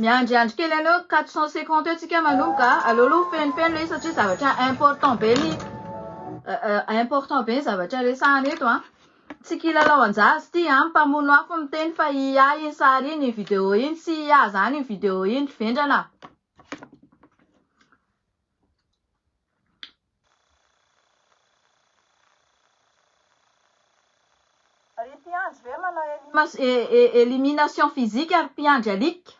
Miandriandry kely anao 450 eo tsika manomboka alolo fenofeno le satria zavatra important be ny important be ny zavatra resahana eto a tsy kilalao anjazy ty a mpamono afo miteny fa IA iny sary iny video iny sy IA zany iny video iny vendrana Piandry ve manao élimination physique ary Piandry alika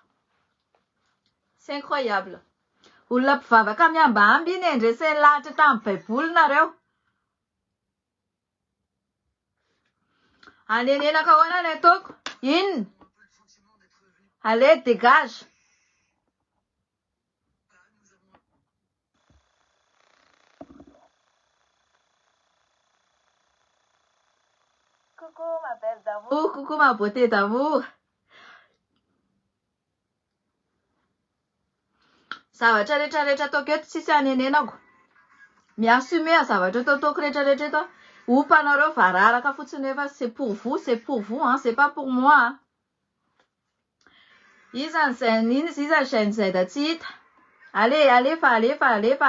c'est incroyable olona mpivavaka miambamby iny endreseny lahatra tamin'ny baiboly nareo anenenaka ahoana ny ataoko inona allez dégage coucou ma belle d'amour coucou ma beauté d'amour zavatra rehetrarehetra ataoko eto tsisy anenenako miassume a zavatra ataoko rehetrarehetra eto ompanareo vararaka fotsiny efa c'est pour vous hein c'est pas pour moi hein. Izany zany iny izany chaîne Z tsy hita alefa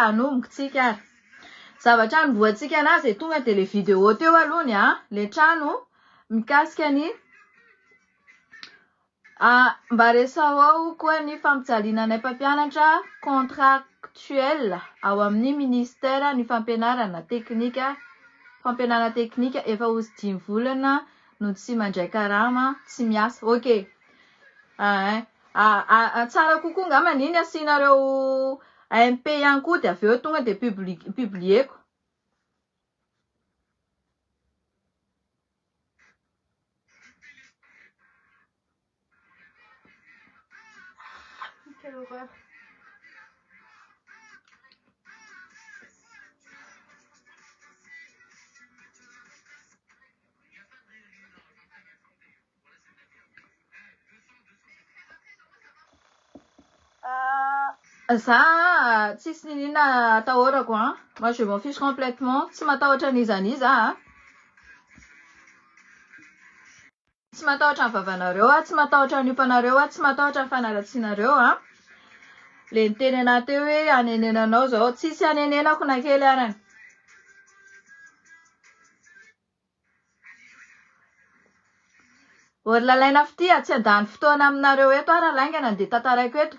anomboka tsika ary zavatra nivoatsika anazy tonga de le vidéo teo alohany a le trano mikasika ny mba resao ao koa ny fampijalinanay mpampianatra contractuel ao amin'ny ministère ny fampianarana teknika fampianarana teknika efa ozy 5 volana no tsy mandray karama tsy miasa ok tsara kokoa ngamba niny asianareo MP ihany koa de avy eo tonga de publieko quelle horreur za tsisy ninina atahorako hein moi je m'en fiche complètement tsy matahotra n'izany za tsy matahotra ny vavanareo tsy matahotra ny ompanareo tsy matahotra ny fanaratsianareo le niteny ana teo hoe anenenanao zao tsisy anenenako na kely arany orylalaina fitya tsy andany fotoana aminareo eto ara laingana de tantaraiko eto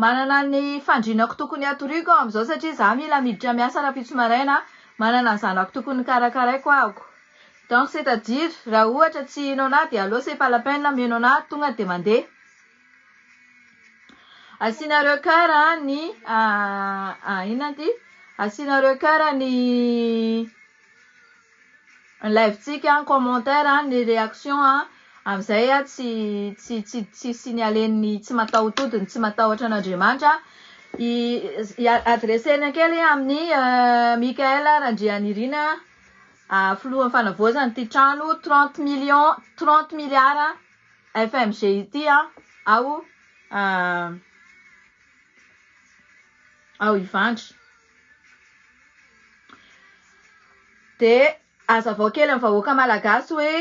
manana ny fandrinako tokony atoriko am'izao satria za mila miditra miasa rapitso maraina manana ny zanako tokony karakaraiko ahako donc c'est-à-dire raha ohatra tsy inao na de allo c'est pas la peine meno ana tonga de mandeha asianareo kara ny inona ty asianareo kara ny live tsika commentaire ny réaction amizay tsy signalen'ny tsy mataotodiny tsy matahotra an'Andriamanitra adressena kely amin'ny Michael Randrianirina filohan'ny fanavoazany ty trano 30 milliards FMG ity ao Ivandry de azavao kely amin'ny vahoaka malagasy hoe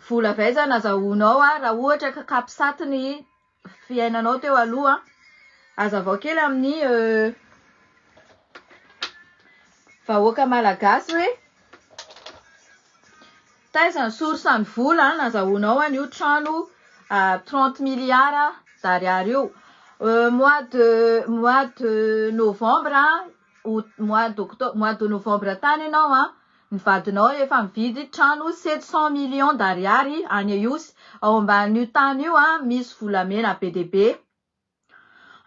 vola vaizana azahoanao raha ohatra ka kapisaty ny fiainanao teo aloha azavao kely amin'ny vahoaka malagasy hoe taizany source ny vola nazahoanao an'io trano 30 milliards d'ariary io mois de novembre mois de novembre tany ianao ny vadinao efa mividy trano 700 millions d'ariary any Iosy ao amban'io tany io misy volamena be de be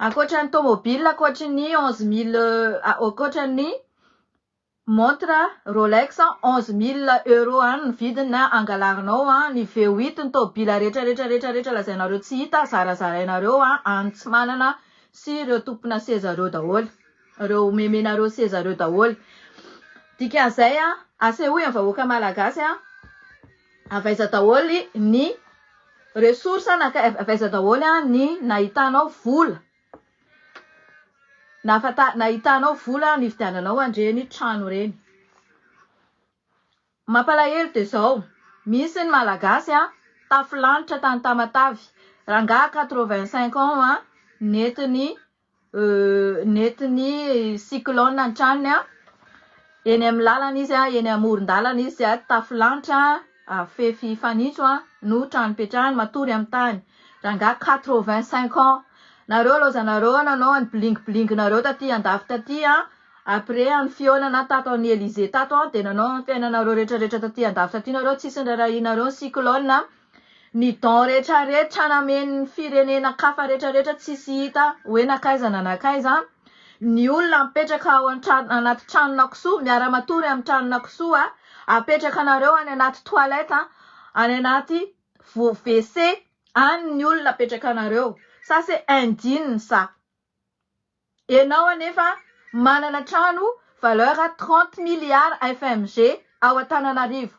ankoatran'ny tomobile ankoatran'ny 11 000 ankoatran'ny montre Rolex 11 000 € ny vidiny na angalarinao ny V8 ny tomobile rehetra lazainareo tsy hita zarazarainareo any tsy manana sy ireo tompona sezareo daholo ireo memenareo sezareo daholo dikan'izay asehoy amin'ny vahoaka malagasy avaiza daholo ny ressource avaiza daholo ny nahitanao vola nahitanao vola nividiananao andreny trano reny mampalahelo de zao misy ny malagasy tafilanitra tany Tamatavy. Rangaha 85 ans netiny cyclone an-tranony eny amin'ny lalana izy eny amoron-dalana izy tafilanitra fefy fanitso no trano petrahany matory amin'ny tany. Rangaha 85 ans. Nareo loza nareo nanao any blingblingnareo taty andafy taty après any fionana tato any Élysée tato de nanao ny fiainanareo rehetrarehetra taty andafy taty nareo tsisy nirarahinareo cyclone ny don rehetrarehetra namen'ny firenena kafa rehetrarehetra tsisy hita hoe nakaiza na nakaiza. Ny olona mipetraka ao anaty tranona kisoa miara-matory amin'ny tranona kisoa apetraka nareo any anaty toilette any anaty WC any ny olona apetraka nareo. Ça c'est indigne ça. Enao anefa manana trano valeur 30 milliards FMG ao Antananarivo.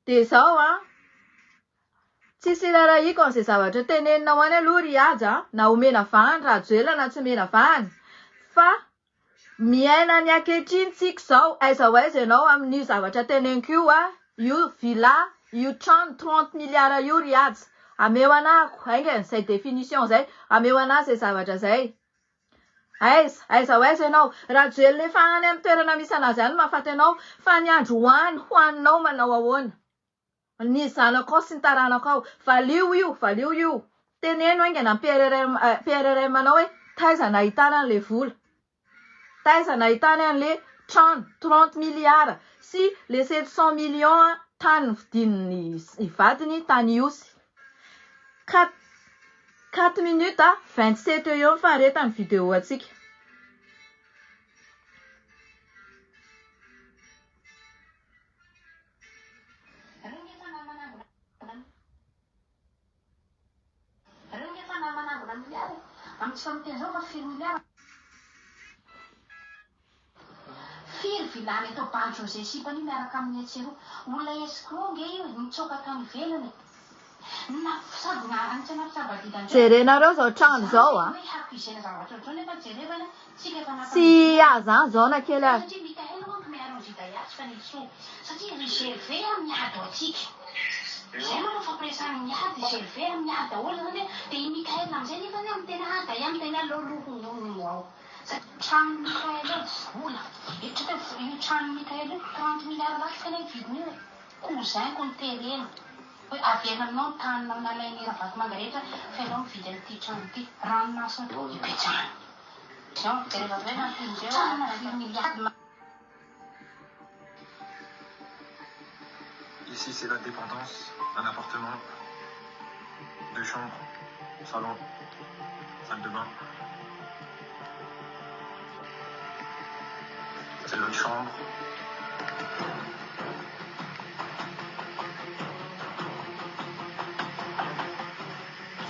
De zao tsisy rarahiko an'izay zavatra teneninao any aloha Riaja na omena vahany Rajoelina na tsy omena vahany fa miaina ny ankehitriny tsika zao aiza ho aiza ianao amin'io zavatra teneniko io villa io trano 30 milliards io Riaja. Ameo anako ainge zay définition zay ameo ana zay zavatra zay. Aiza ho aiza ianao Rajoelina efa any amin'ny toerana misy anazy any mahafaty anao fa ny andro hoaninao manao ahoana. Ny zanakao sy ny taranakao valio io teneno ainge na PRRM anao hoe taiza nahitana an'le vola, taiza nahitana an'le trano 30 milliards sy le 700 millions tany vidin'ny ivadiny tany Iosy. 4 minutes 27 eo faharetany vidéo atsika. Firy vilany atao Ban José Sipany miaraka amin'ny atsiro olona escroc nge io nitsoka tany velany na sady ngarany tsy napisabadidany jerenareo zao trano zao hakizena zavatra ohatrao nefa jerevana tsika efa sy azan zao na kely satria Mikael manko miaro Zidayatsy fa niso satria réservé miady atsika zay manao fampiresany miady réservé miady daholo zany de i Mikael amizay nefa amin'ny tena ada amin'ny tena lolohonony ao trano Mikael vola io trano Mikael 30 milliards lafy kana vidiny io cousin-ko ny terena hoe avelanao taninao nalainy Ravatomanga rehetra fa ianao mividy an'ity trano ity ranomasina ipetrahany zao de rehefa avy natin'izay milliards. Ici, c'est la dépendance, un appartement, 2 chambres, salon, salle de bain. C'est l'autre chambre.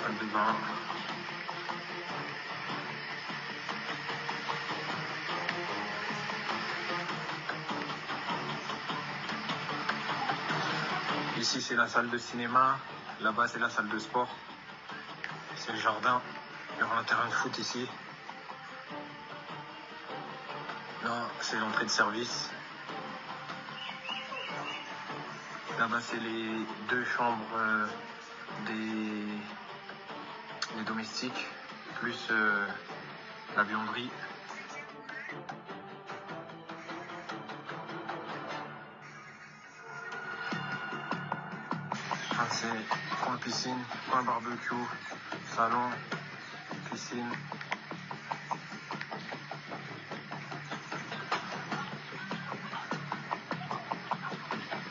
Salle de bain. Ici, c'est la salle de cinéma. Là-bas, c'est la salle de sport. C'est le jardin. Il y aura un terrain de foot ici. Là, c'est l'entrée de service. Là-bas, c'est les 2 chambres des domestiques, plus la buanderie. C'est coin piscine, coin barbecue, salon, piscine.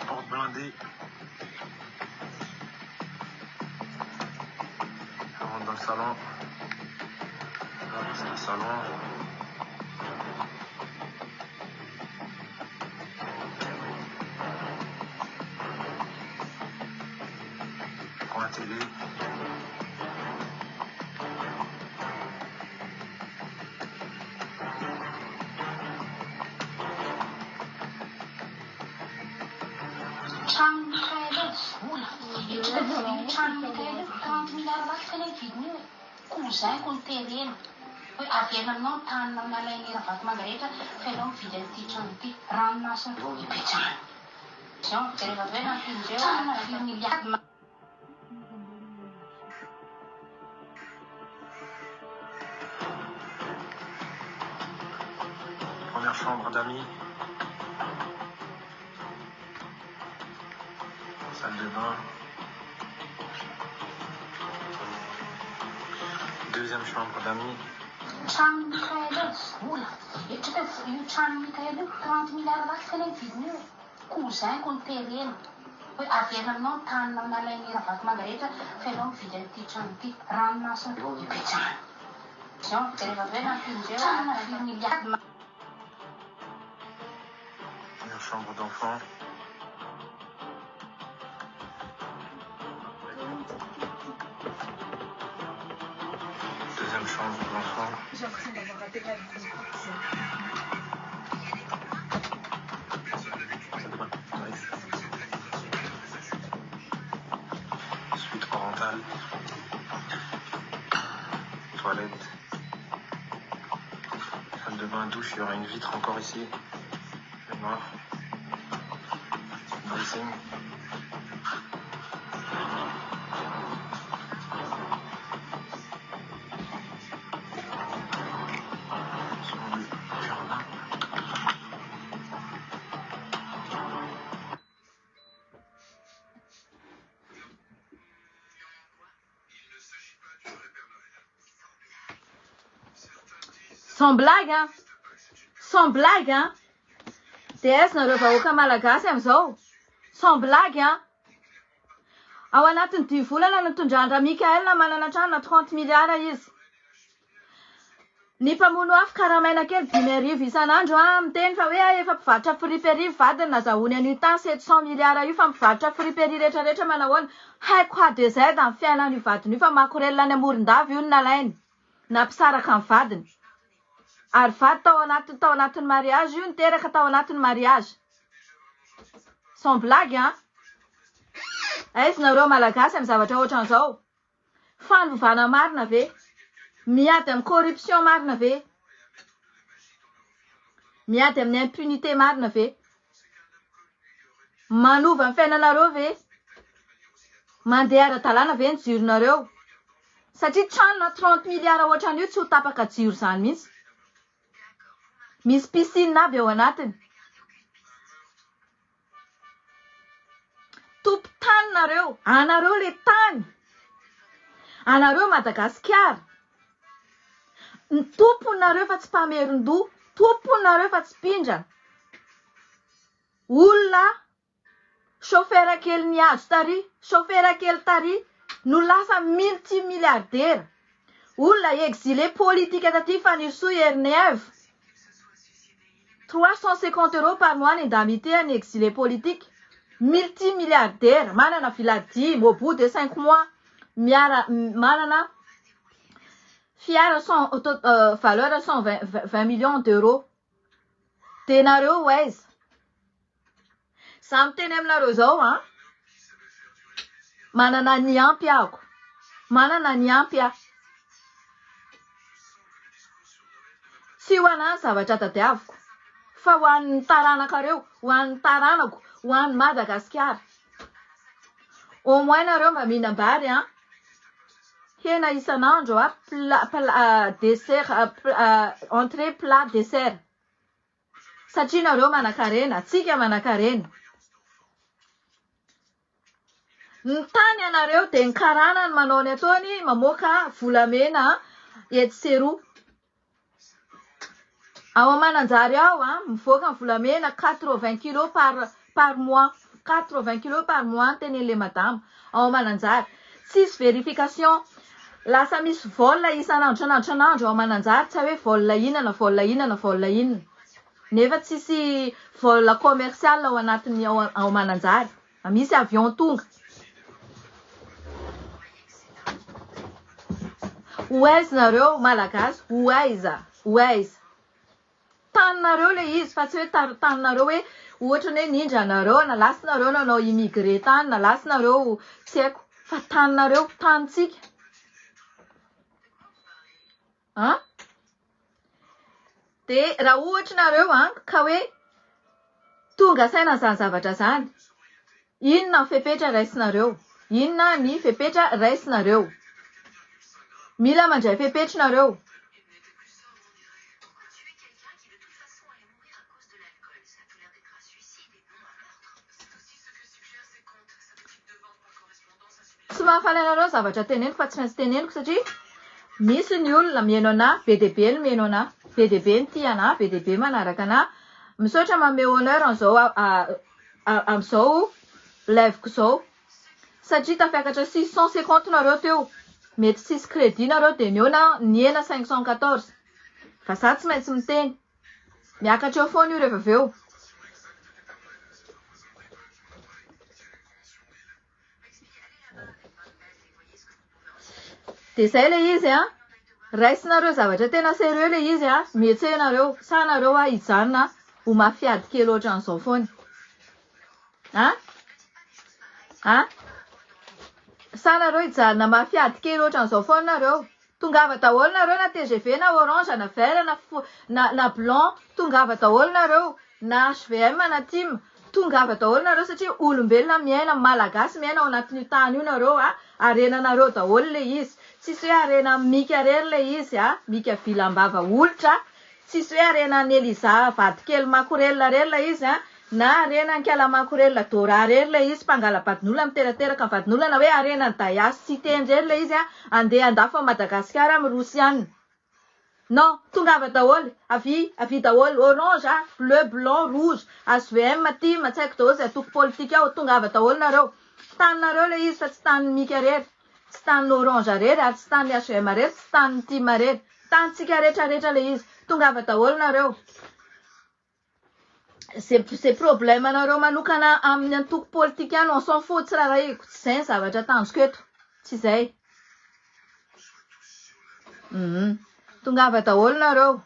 Porte blindée. On rentre dans le salon. Là, c'est le salon. La télé. Trano Mikael vola trano Mikael 30 milliards lafy kana vidiny io cousin-ko ny terena Avenanao tanina nalainy ravatoma rehetra fainao mividy an'ity trano ity ranomasina ipetrahana. Jean, rehefa avy eo nampindreo miliady. Première chambre d'amis. Salle de bain. Deuxième chambre d'amis. Trano Mikaela vola. Etrika io trano Mikaela io 30 milliards lafy faina ny vidiny io. Kozaiko ny terena. Hoe avenanao tanina nalainy ravatoma rehetra fainao mividy an'ity trano ity ranomasina ipetrahana. Jean, rehefa avy eo nampindreo miliady. Première chambre d'enfant. Deuxième chambre d'enfant. J'ai l'impression d'avoir raté la vie. Suite parentale. Toilette. Salle de bain, douche, il y aura une vitre encore ici. Le noir. Dressing. Jardin. Sans blague, hein? Sans blague, hein? TS nareo malagasy amin'izao. Sans blague, hein? Ao anatin'ny 10 volana nitondran-dra Mikaela manana trano na 30 milliards izy. Ny mpamono afo karamaina kely 5,000 isan'andro miteny fa hoe efa mpivarotra friperi vadiny nazahoany an'io tany 700 milliards io fa mivarotra friperi rehetrarehetra manahoana haiko ha de zay da amin'ny fiainan'io vadiny io fa makorelona any Amoron-dava io ny nalainy na mpisaraka amin'ny vadiny. Ary vady tao anatin'ny mariage io niteraka tao anatin'ny mariage. Sans blague, hein? Aizy nareo malagasy amin'ny zavatra ohatran'izao. Fanovana marina ve? Miady amin'ny corruption marina ve? Miady amin'ny impunité marina ve? Manova amin'ny fiainanareo ve? Mandeha ara-dalàna ve ny jironareo? Satria trano na 30 milliards ohatran'io tsy ho tapaka jiro zany mihitsy. Misy piscine aby ao anatiny. Tompo tany nareo. Anareo le tany. Anareo Madagasikara. Ny tomponareo fa tsy mpameron-doha. Tomponareo fa tsy mpindra. Olona chauffeur kely niazo tary, chauffeur kely tary no lasa multimilliardaire. Olona exilé politique taty Fanirso Hernev. 350 € par mois ny indemnité en exilé politique. Multimilliardaire. Manana villadie au bout de 5 mois. Manana fiara valeur 120 millions d'euros. Tenareo wais. Samy teny aminareo zao, hein? Manana ny ampy ako. Manana ny ampy ako. Tsy ho anahy zavatra tadiaviko. Fa ho an'ny taranakareo, ho an'ny taranako, ho an'ny Madagasikara. Au moins nareo mba mihinam-bary, hein? Hena isan'andro, dessert, entrée, plat, dessert. Satria nareo manan-karena, tsika manan-karena. Ny tany anareo dia ny karana ny manao ny ataony mamoaka volamena ety seroa. Ao Mananjary ao, mivoaka ny volamena 80 kg par mois. 80 kg par mois tenen'le madame. Ao Mananjary. Tsisy vérification. Lasa misy vol isan'andro ao Mananjary. Tsy hoe vol inona. Nefa tsisy vol commercial ao anatin'ny ao Mananjary. Misy avion tonga. Ouaiz nareo malagasy, ouaiz. Taninareo le izy fa tsy hoe taninareo hoe ohatra hoe nindranareo na lasinareo nanao immigré tany na lasinareo tsy haiko fa taninareo tanintsika. Hein? dia raha ohatra nareo ka hoe tonga saina izany zavatra zany, inona ny fepetra raisinareo? Inona ny fepetra raisinareo? Mila mandray fepetrinareo. Tsy mahafaly zavatra teneniko fa tsy maintsy teneniko satria misy ny olona mihaino anahy, be dia be ny mihaino anahy, be dia be ny tia anahy, be dia be manaraka anahy, misaotra manome honneur amin'izao live-ko izao satria tafiakatra 650 nareo teo, mety tsisy crédit nareo dia niena 514 fa za tsy maintsy miteny miakatra eo foana io rehefa avy eo. Dia izay ilay izy raisinareo zavatra tena sérieux ilay izy mihetsehanareo, sa nareo hijanona ho mafiady kely ohatran'izao foana. Sa nareo hijanona mafiady kely ohatran'izao foana nareo. Tongava daholo nareo na TGV na orange na vert na blanc, tongava daholo nareo na HVM na TIM, tongava daholo nareo satria olombelona miaina, malagasy miaina ao anatin'io tany io nareo arenanareo daholo ilay izy. Tsisy hoe arena mika rery ilay izy mika vilambava olitra, tsisy hoe arena ny Eliza vadikely makorella rery ilay izy na arena Ankala makorella Dora rery ilay izy, mpangalabadin'olona miterateraka ny vadin'olona, na hoe arena ny Dayas Cité rery ilay izy andeha andafa Madagasikara amin'ny Rosianina. Non, tongava daholo, avy daholo, orange, bleu, blanc, rouge, HVM, TIM, tsy haiko daholo izay atoko politika ao, tongava daholo nareo. Taninareo ilay izy fa tsy tanin'ny mika rery, tsy tanin'ny orange rery ary tsy tanin'ny HVM rery, tsy tanin'ny TIM rery, tanintsika rehetrarehetra ilay izy, tongava daholo nareo. C'est problème nareo manokana amin'ny antoko politika any, on s'en fout, tsy raharaiko, tsy izay ny zavatra tanjoko eto, tsy izay. Tongava daholo nareo.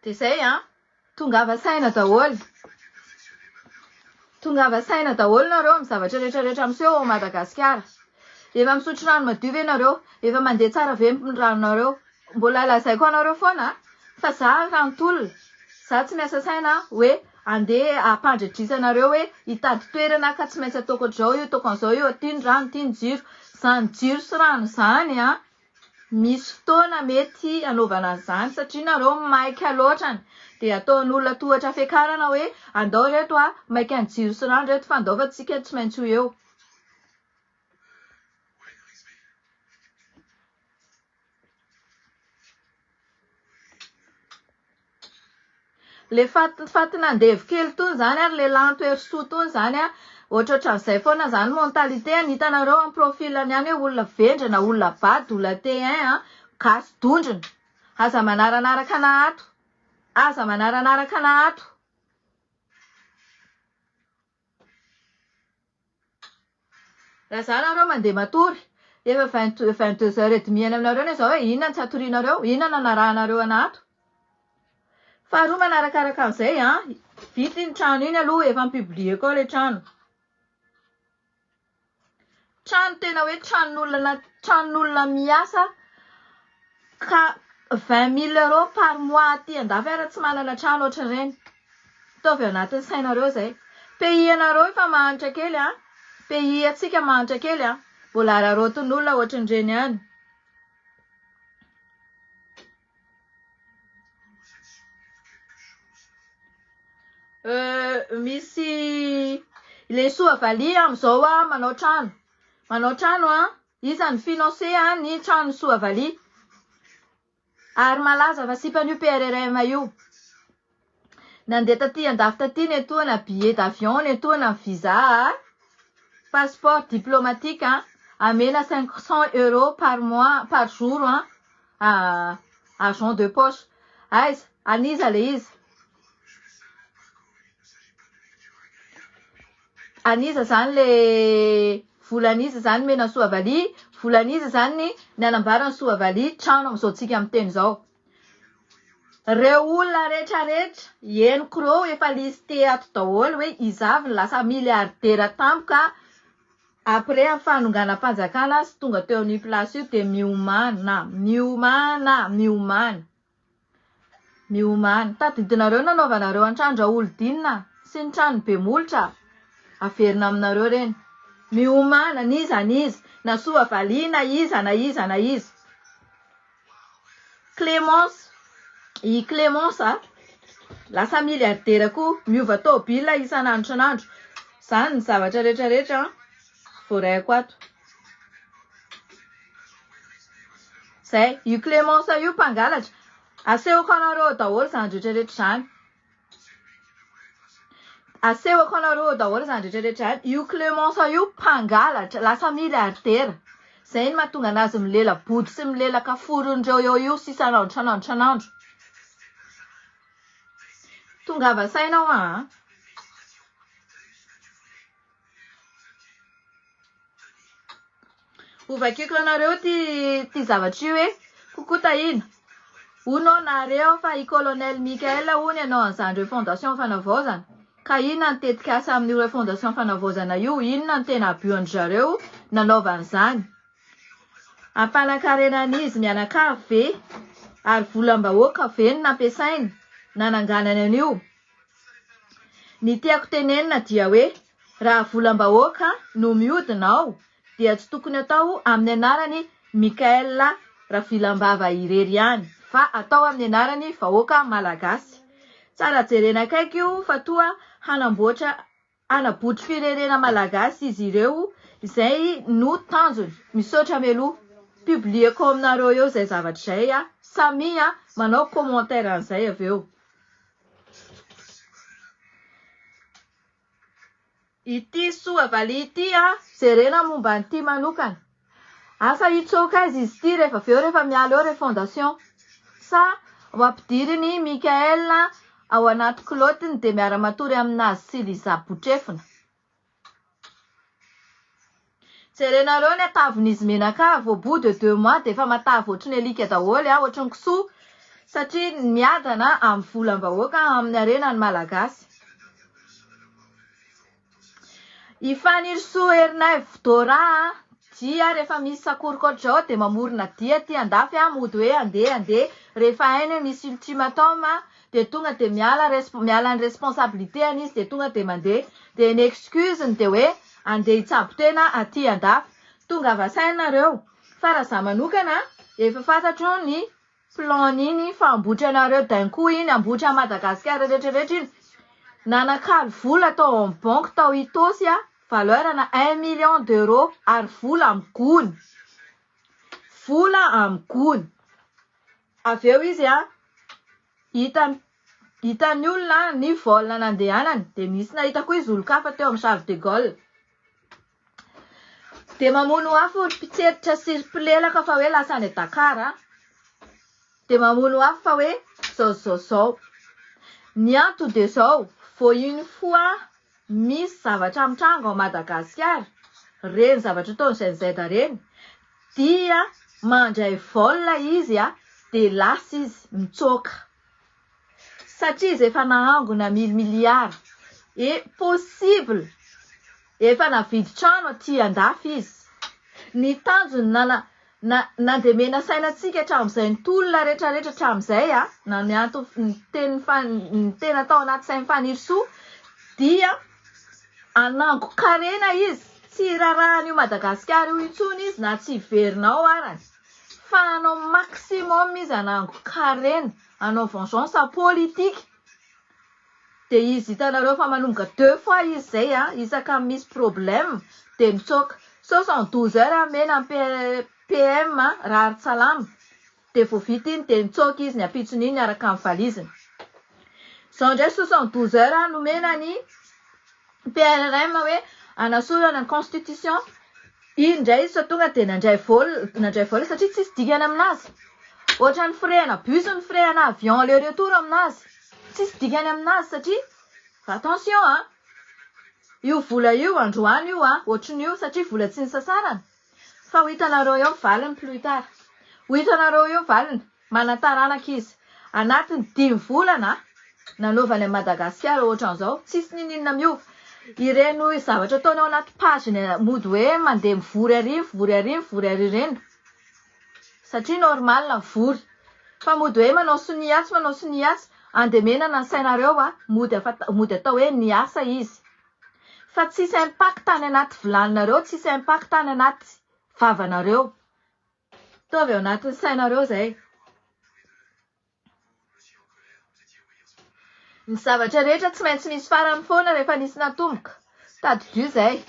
Dia izay tongava saina daholo. Tongava saina daholo nareo amin'ny zavatra rehetrarehetra miseho ao Madagasikara. Efa misotro rano madio ve nareo? Efa mandeha tsara ve ny ranonareo? Mbola lazaiko anareo foana fa za ranontolona, za tsy miasa saina hoe andeha ampandradrisanareo hoe hitady toerana ka tsy maintsy ataoko ohatr'izao io, ataoko an'izao io, ty ny rano, ty ny jiro. Izany jiro sy rano izany misy fotoana mety anaovana an'izany satria nareo maika loatrany, dia ataon'olona tohatra fiakarana hoe andao reto maika ny jiro sy rano reto fa andao fa tsika tsy maintsy ho eo. Le fatin'andevy kely tony zany ary le lanto erisoa tony zany ohatrohatran'izay foana zany mentalité hitanareo amin'ny profilany any hoe olona vendra na olona bady, olona T1 gasy dondrina, aza manaranaraka nahato, aza manaranaraka nahato. Raha zany nareo mandeha matory efa 22h30 any aminareo ny zao hoe inona tsy hatorianareo, inona nanarahanareo anato. Faharoa manarakaraka an'izay vity ny trano iny aloha efa mipublie koa ilay trano. Trano tena hoe tranon'olona miasa ka 20 000 € par mois aty andafy ary tsy manana trano ohatran'ireny. Ataovy anatin'ny sainareo izay. Pays anareo efa mahantra kely pays atsika mahantra kely mbola ararotin'olona ohatran'ireny ihany. Misy le Soavaly amin'izao manao trano iza ny financé ny trano Soavaly ary malaza fa sipan'io PRRM io. Nandeha taty andafy taty netoana billet d'avion, netoana visa, passeport diplomatique amena 500 € par mois, par jour argent de poche. Aiza, aniza le izy. Aniza zany le volaniza zany mena Soavaly, volaniza zany ny anambarany Soavaly trano amin'izao tsika amin'ny teny izao. Reo olona rehetrarehetra henoko reo efa listé ato daholo hoe izavy lasa miliardera tampoka après amin'ny fanonganam-panjakana sy tonga teo amin'ny place io dia miomana. Tadidinareo nanaovanareo an-trano olodinina sy ny trano be molotra averina aminareo reny. Miomana niza na soa valiana na iza. Clémence lasa miliardera koa miova tôbila isan'andro. Zany ny zavatra rehetrarehetra voaraiko ato. Zay, io Clémence io mpangalatra. Asehoko anareo daholo zany rehetrarehetra zany. Io Clémence io mpangalatra lasa miliardera. Zay ny mahatonga anazy milela body sy milelaka forondreo io sy isan'andro. Tonga vasainao Ovakiko anareo ty zavatra io hoe kokota ina. Uno nareo fa i colonel Michael ony anao an'izany fondation fanavaozana. Ka inona ny tetikasa amin'io fondation fanavaozana io? Inona ny tena abioan'ny zareo nanaovan'izany? Ampanankarenan'izy mianakavy ve? Ary volam-bahoaka ve ny nampiasainy nananganany an'io? Ny tiako tenenina dia hoe raha volam-bahoaka no mihodinao dia tsy tokony atao amin'ny anarany Michael Ravilambava irery ihany, fa atao amin'ny anarany vahoaka malagasy. Tsara jerena akaiky io fa toa hanabotry firenena malagasy izy ireo, izay no tanjony. Misaotra meloha publieko aminareo eo zay zavatra zay Samy manao commentaire an'izay avy eo. Ity soa valy ity jerena momba an'ity manokana. Asa hitsoka azy izy ity rehefa avy eo rehefa miala eo fondation. Sa ho ampidiriny Michael ao anaty klotiny dia miara-matory aminazy sy Liza Botrefina. Jerenareo ny atavin'izy menaka au bout de 2 mois dia efa matavy ohatry ny alika daholo ohatry ny kisoa satria miadana amin'ny volam-bahoaka amin'ny arenany malagasy. Ifaniroso Ernef Dora dia rehefa misy sakorokatra ao dia mamorona dia ty andafy mody hoe andeha rehefa ainy misy ultimatum dia tonga dia miala ny responsabilité an'izy dia tonga dia mandeha dia ny excuse-ny dia hoe andeha hitsabo tena aty andafy. Tonga vasainareo fa raha za manokana efa fantatro ny plan iny fambotra anareo d'un-coup iny ambotra Madagasikara rehetrarehetra iny. Nanakalo vola tao amin'ny banque tao itosy valeurana 1 million d'euros ary vola amin'ny gony. Avy eo izy hitan'ny olona ny volana nandehanany dia misy nahita koa izy olon-kafa teo amin'ny Charles de Gaulle. Dia mamono afo mpitseritra siripilelaka fa hoe lasa any Dakar dia mamono afo fa hoe zao. Ny antony dia zao, vao une fois misy zavatra mitrango ao Madagasikara, reny zavatra ataony ZZ reny, dia mandray vol izy dia lasa izy mitsoka. Satria izy efa nahangona 1000 milliards. Et possible efa navidy trano aty andafy izy. Ny tanjony nandemena sainantsika hatramin'izay ny tolona rehetrarehetra hatramin'izay na ny antony tena tao anaty sainy fanirosoa dia anango karena izy. Tsy rarahan'io Madagasikara io intsony izy na tsy iverinao arany. Fa anao maximum izy anango karena, anao vengeance politique. Dia izy hitanareo fa manomboka 2 fois izy zay isaka misy problème dia mitsoka. 72 heures mena PM rary salama dia vao vita iny dia mitsoka izy ny apitsony iny araka amin'ny valiziny. Zao ndray 72 heures nomena ny PRM hoe anasorana ny constitution. Iny ndray izy tonga dia nandray vola satria tsisy dikany aminazy. Ohatra ny frein-na bus ny frein-na avion le retour aminazy. Tsisy dikany aminazy satria fa attention io vola io androany io ohatrin'io satria vola tsy nisasarana. Fa ho hitanareo eo valiny plus tard. Ho hitanareo eo valiny manataranaka izy. Anatiny 5 volana nanaovany Madagasikara ohatran'izao, tsisy ninona miova. Ireno zavatra ataonao anaty pagina mody hoe mandeha mivory arivy satria normal ny vory. Fa mody hoe manao soniatsy andemenana ny sainareo mody atao hoe niasa izy. Fa tsisy impact any anaty vilaninareo, tsisy impact any anaty vavanareo. Tovy ao anatin'ny sainareo zay. Ny zavatra rehetra tsy maintsy misy farany foana rehefa nisy natomboka. Tadidio zay.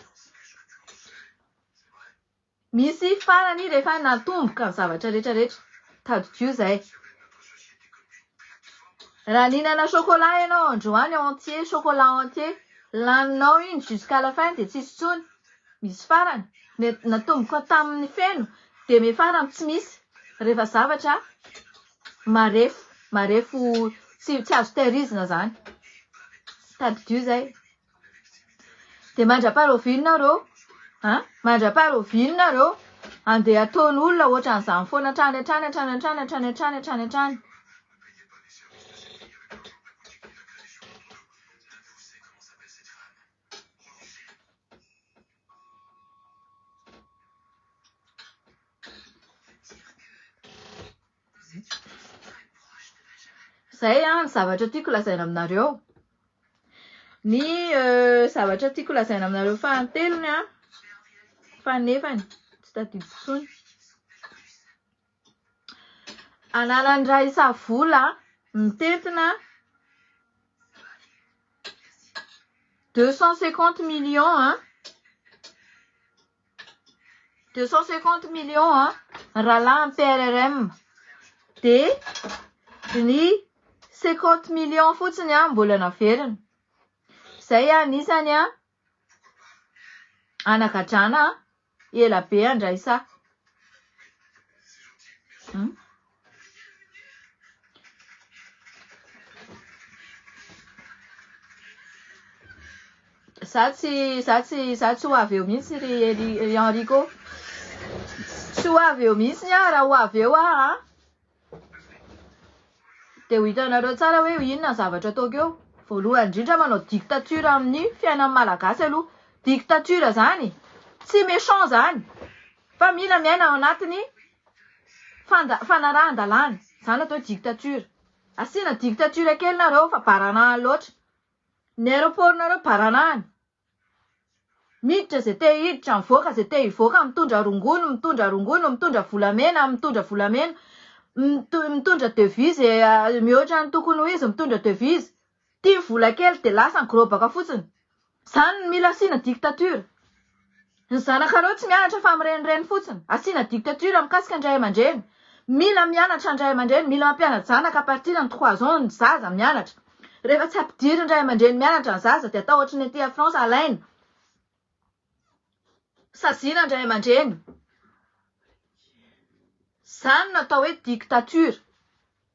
Misy farany rehefa natomboka ny zavatra rehetra. Tadidio zay. Raha ninana chocolat ianao androany entier, chocolat entier, laninao iny jusqu'à la fin de tsisy tsony. Misy farany. Natomboka tamin'ny feno de me farany tsy misy. Rehefa zavatra marefo tsy azo tehirizina zany. Tadidio zay. De mandrapaharovininareo, mandrapaharovininareo andeha ataon'olona ohatran'izany foana hatrany. Zay ny zavatra tiako lazaina aminareo. Ny zavatra tiako lazaina aminareo fahatelony fanefany tsy tadidiko tsony. Ananan-dray isa-vola mitentina 250 millions 250 millions rahalahy ny PRRM de ny 50 millions fotsiny mbola naverina. Zay anisany anagadrana ela be Andraisa. Za tsy ho avy eo mihitsy ry Enrico. Tsy ho avy eo mihitsy raha ho avy eo de ho hitanareo tsara hoe inona zavatra ataoko eo. Voalohany indrindra manao dictature amin'ny fiainan'ny malagasy aloha. Dictature zany tsy méchant zany, fa mila miaina ao anatiny fanarahan-dalàna. Zany atao dictature. Asiana dictature kely nareo fa baranahany loatra. Ny aéroportnareo baranahany. Miditra zay te hiditra, mivoaka zay te hivoaka, mitondra rongony, mitondra volamena, mitondra devise mihoatra ny tokony ho izy, mitondra devise. 10 vola kely de lasa grobaka fotsiny. Zany mila asiana dictature. Ny zanakareo tsy mianatra fa mirenireny fotsiny. Asiana dictature mikasika andray aman-dreny. Mila mianatra andray aman-dreny, mila mampianatra zanaka à partir de 3 ans ny zaza mianatra. Rehefa tsy ampidiry andray aman-dreny mianatra ny zaza de atao ohatry ny aty France alaina. Saziana andray aman-dreny. Zany natao hoe dictature.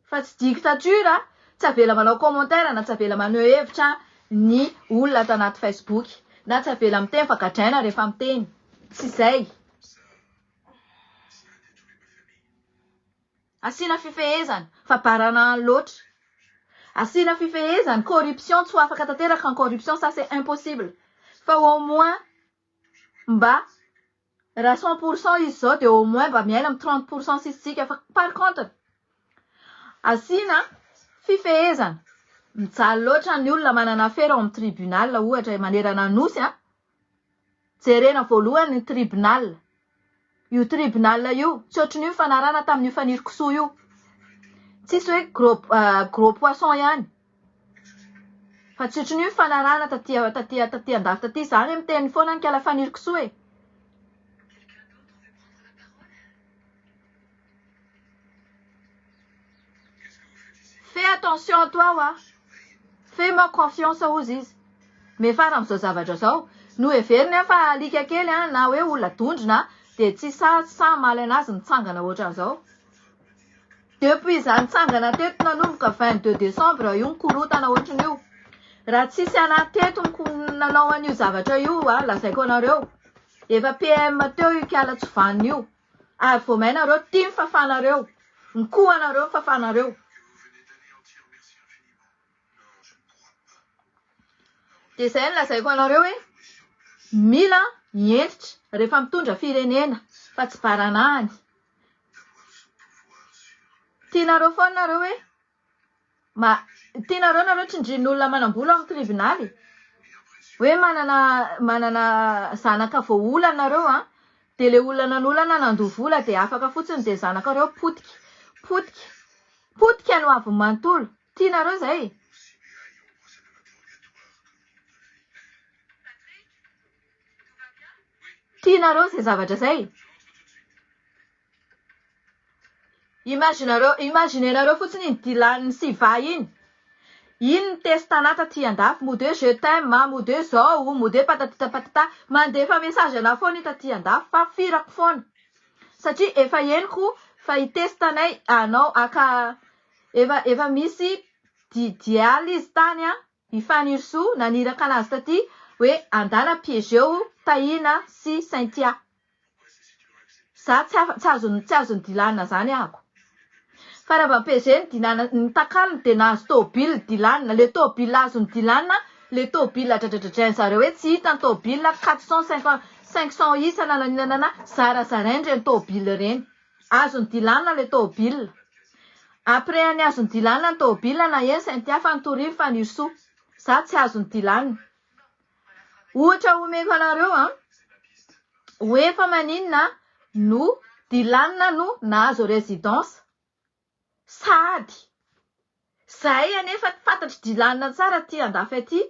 Fa tsy dictature tsy avela manao commentaire na tsy avela maneho hevitra ny olona ato anaty Facebook na tsy avela miteny fa gadraina rehefa miteny. Tsy zay. Asiana fifehezana fa baranahany loatra. Asiana fifehezana, corruption tsy ho afaka tanteraka ny corruption, ça c'est impossible. Fa au moins mba raha 100% izy zao de au moins mba miaina amin'ny 30% sisitsika. Fa par contre asiana fifehezana. Mijaly loatra ny olona manana afera ao amin'ny tribunal ohatra manerana nosy jerena voalohany ny tribunal. Io tribunal io tsy ohatran'io fanarana tamin'io fanirikisoa io. Tsisy hoe gros poisson ihany. Fa tsy ohatran'io fanarana taty andafy taty zany miteny foana ny kala fanirikisoa. Fais attention à toi Fais-moi confiance hozy izy. Mefara amin'izao zavatra zao. No heverina fa alika kely na hoe olona dondrina de tsy sa maly anazy mitsangana ohatran'izao. Depuis izany mitsangana teto nanomboka 22 décembre io nikorotana ohatran'io. Raha tsisy anaty teto nanao an'io zavatra io lazaiko anareo. Efa PM teo io kiala Tsovanina io. Ary vomainareo tia ny fafanareo. Ny kohanareo ny fafanareo. Dia izay no lazaiko anareo hoe mila hientitra rehefa mitondra firenena fa tsy baranahany. Tianareo foana nareo hoe tianareo nareo tsindrin'olona manam-bola amin'ny tribunaly. Hoe manana zanaka voaolana nareo dia ilay olona nanolana nandoha vola dia afaka fotsiny dia zanakareo potika no avy manontolo. Tianareo izay? Tianareo izay zavatra izay? Imaginenareo fotsiny iny Dylan sy Va iny. Iny ny testana taty andafy, mode je t'aime, mode zao, mode patatata, mandefa mesazy ana foana taty andafy fa firako foana. Satria efa henoko fa itestanay anao efa misy dial izy tany ifaniroso naniraka anazy taty hoe andana piégeo tahina sy Saintia. Za tsy azony Dylan zany ahako. Fa raha vampezeny ny takaliny dia nahazo tôbily Dylan, le tôbily azony Dylan, le tôbily adradradradrainy zareo hoe tsy hita ny tôbily 400-500 isa nananina zarazarainy reny tôbily reny. Azony Dylan le tôbily. Après any azony Dylan ny tôbily na eny Saintia fa nitorivo fa nirso. Za tsy azony Dylan. Ohatra omeko anareo hoe fa maninona no Dylan no nahazo résidence. Sady zahay anefa fantatry Dylan tsara ty andafy aty.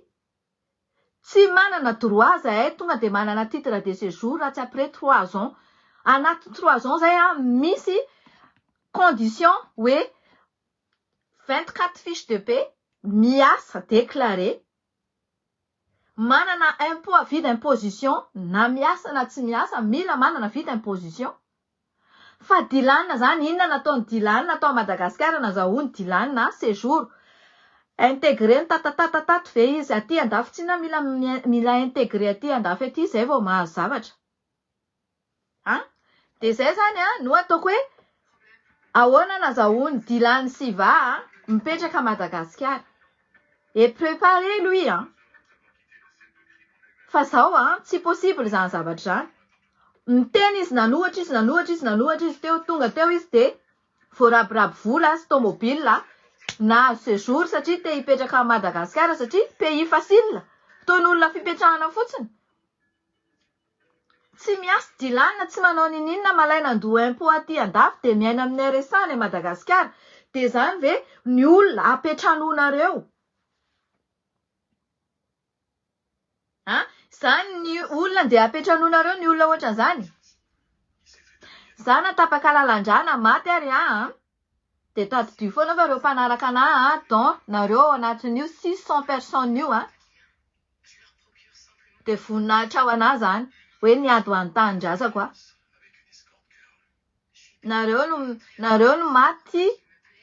Tsy manana droit zahay tonga dia manana titre de séjour raha tsy après 3 ans. Anaty 3 ans zay misy condition hoe 24 fiches de paie, miasa déclaré, manana impôt avis d'imposition, na miasa na tsy miasa mila manana avis d'imposition. Fa Dylan zany inona nataony Dylan natao Madagasikara nazahoany Dylan na séjour intégré ny tatatatatat ve izy aty andafy tsy na mila intégré aty andafy aty zay vao mahazo zavatra. Dia zay zany no ataoko hoe ahoana nazahoany Dylan sy Va mipetraka Madagasikara. Et préparé lui fa zao tsy possible zany zavatra zany. Miteny izy nanohatra izy teo tonga teo izy dia voarabirabo vola sy tômôbila na séjour satria te hipetraka Madagasikara satria pays facile. Taon'olona fipetrahana fotsiny. Tsy miasa Dylan, tsy manao ninina malaina andoha impôt aty andafy dia miaina amin'ny RSA ny Madagasikara. Dia zany ve ny olona apetrahanonareo? Zany ny olona dia apetrahanonareo ny olona ohatran'izany. Za natapaka lalan-drana maty ary dia tadidio foana fa ireo mpanaraka anahy don nareo anatin'io 600 personnes io dia voninahitra ao anahy zany hoe niady ho an'ny tanindrazako nareo no maty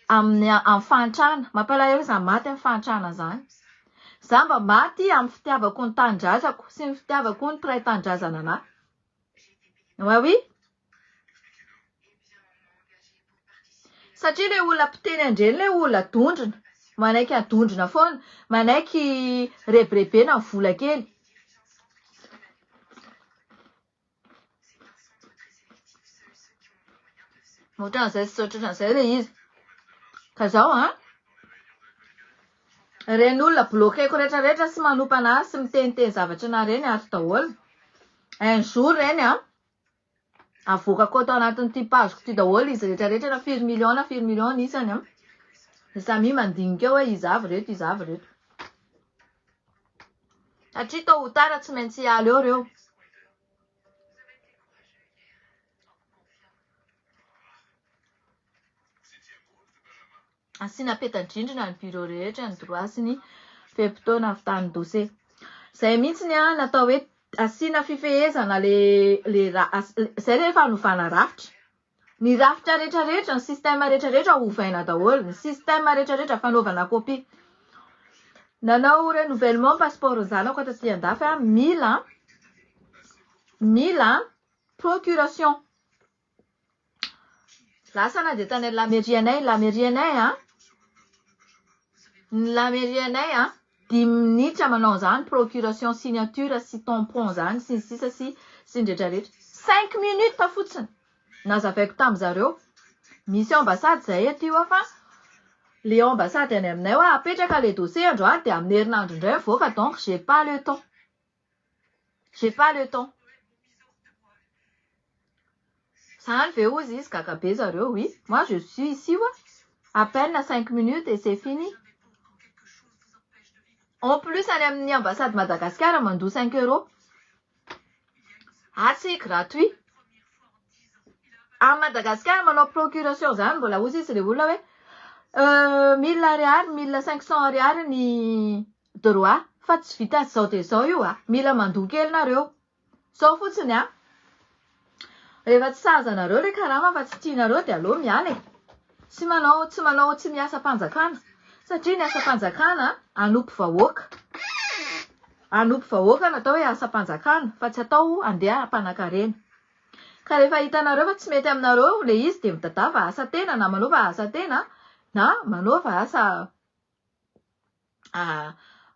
amin'ny fantrana. Mampalahelo izany maty amin'ny fantrana zany. Za mba maty amin'ny fitiavako ny tanindrazako sy ny fitiavako ny mpiray tanindrazana anahy. Oui. Satria ilay olona mpiteny andreny ilay olona dondrina. Manaiky adondrina foana. Manaiky rebirebena ny vola kely. Ohatran'izay sy ohatran'izay ilay izy. Ka zao reny olona bloqueko rehetrarehetra sy manompa anazy sy miteniteny zavatra na reny ato daholo. Un jour reny avokako atao anatin'ity pazoko ty daholo izy rehetrarehetra na 4 million isany samy mandinika hoe izy avy reto. Satria tao ho tara tsy maintsy hiala eo reo. Asiana peta-drindrina ny bureau rehetra ny droit sy ny fe-potoana avitan'ny dossier. Zay mihitsy natao hoe asiana fifehezana zay rehefa hanovana rafitra. Ny rafitra rehetrarehetra, ny système rehetrarehetra ovaina daholo. Ny système rehetrarehetra fanaovana copie. Nanao renouvellement passeport ny zanako taty andafy mila procuration. Lasa na dia tany la mairie anay 5 minitra manao zany procuration signature sy tampon zany sy ny sisa sy indrindra rehetra 5 minutes fotsiny nazavaiko tamin'ny zareo misy ambassade zay aty io fa le ambassade any aminay hoe apetraka le dossier androany dia amin'ny herinandro indray mivoaka donc j'ai pas le temps zany ve ozy izy kakabe zareo oui moi je suis ici ouais à peine 5 minutes et c'est fini. En plus any amin'ny ambassade Madagascar mandoa 5 €. Tsy gratuit. À Madagascar manao procuration zany mbola ozy izy le olona hoe 1000 ariary 1500 ariary ny droit fa tsy vita zao de zao io mila mandoa kely nareo. Zao fotsiny rehefa tsy sahazanareo le karama fa tsy tianareo de aleo miala. Tsy miasa mpanjakana satria ny asa mpanjakana anopo vahoaka. Anopo vahoaka natao hoe asa mpanjakana fa tsy atao andeha hampanakarena. Ka rehefa hitanareo fa tsy mety aminareo le izy de mitadava asa tena na manova asa tena na manova asa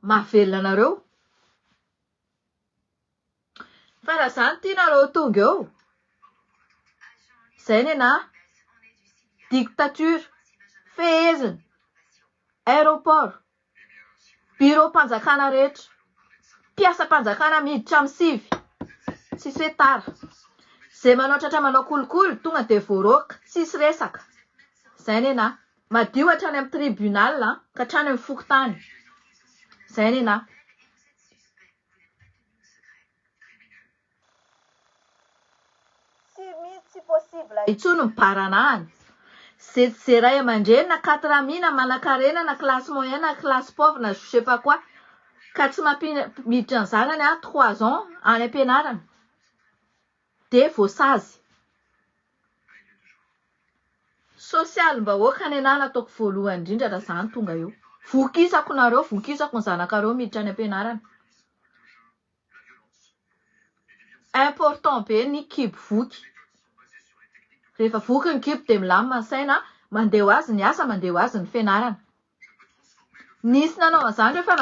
mahavelona anareo. Fa raha zany tianareo tonga eo zay nena dictature fehezina aéroport bureau mpanjakana rehetra mpiasa mpanjakana miditra amin'ny sivy tsisy hoe tara zay manao tratra manao kolikoly tonga de voaroaka tsisy resaka zay nena madio hatrany amin'ny tribunal ka hatrany amin'ny fokotany zay nena tsy possible itsony mibaranahany zay ray aman-dreny na 4 ami na manakarena na classe moyenne na classe pauvre na je sais pas quoi ka tsy miditra ny zanany 3 ans any am-pianarana de voasazy sosialim-bahoaka ny anahy nataoko voalohany indrindra raha zany tonga eo vokisako ny zanakareo miditra any am-pianarana important be ny kibo voky rehefa voky ny kibo de milamina ny saina mandeha ho azy ny asa mandeha ho azy ny fianarana. Nisy nanao an'izany rehefa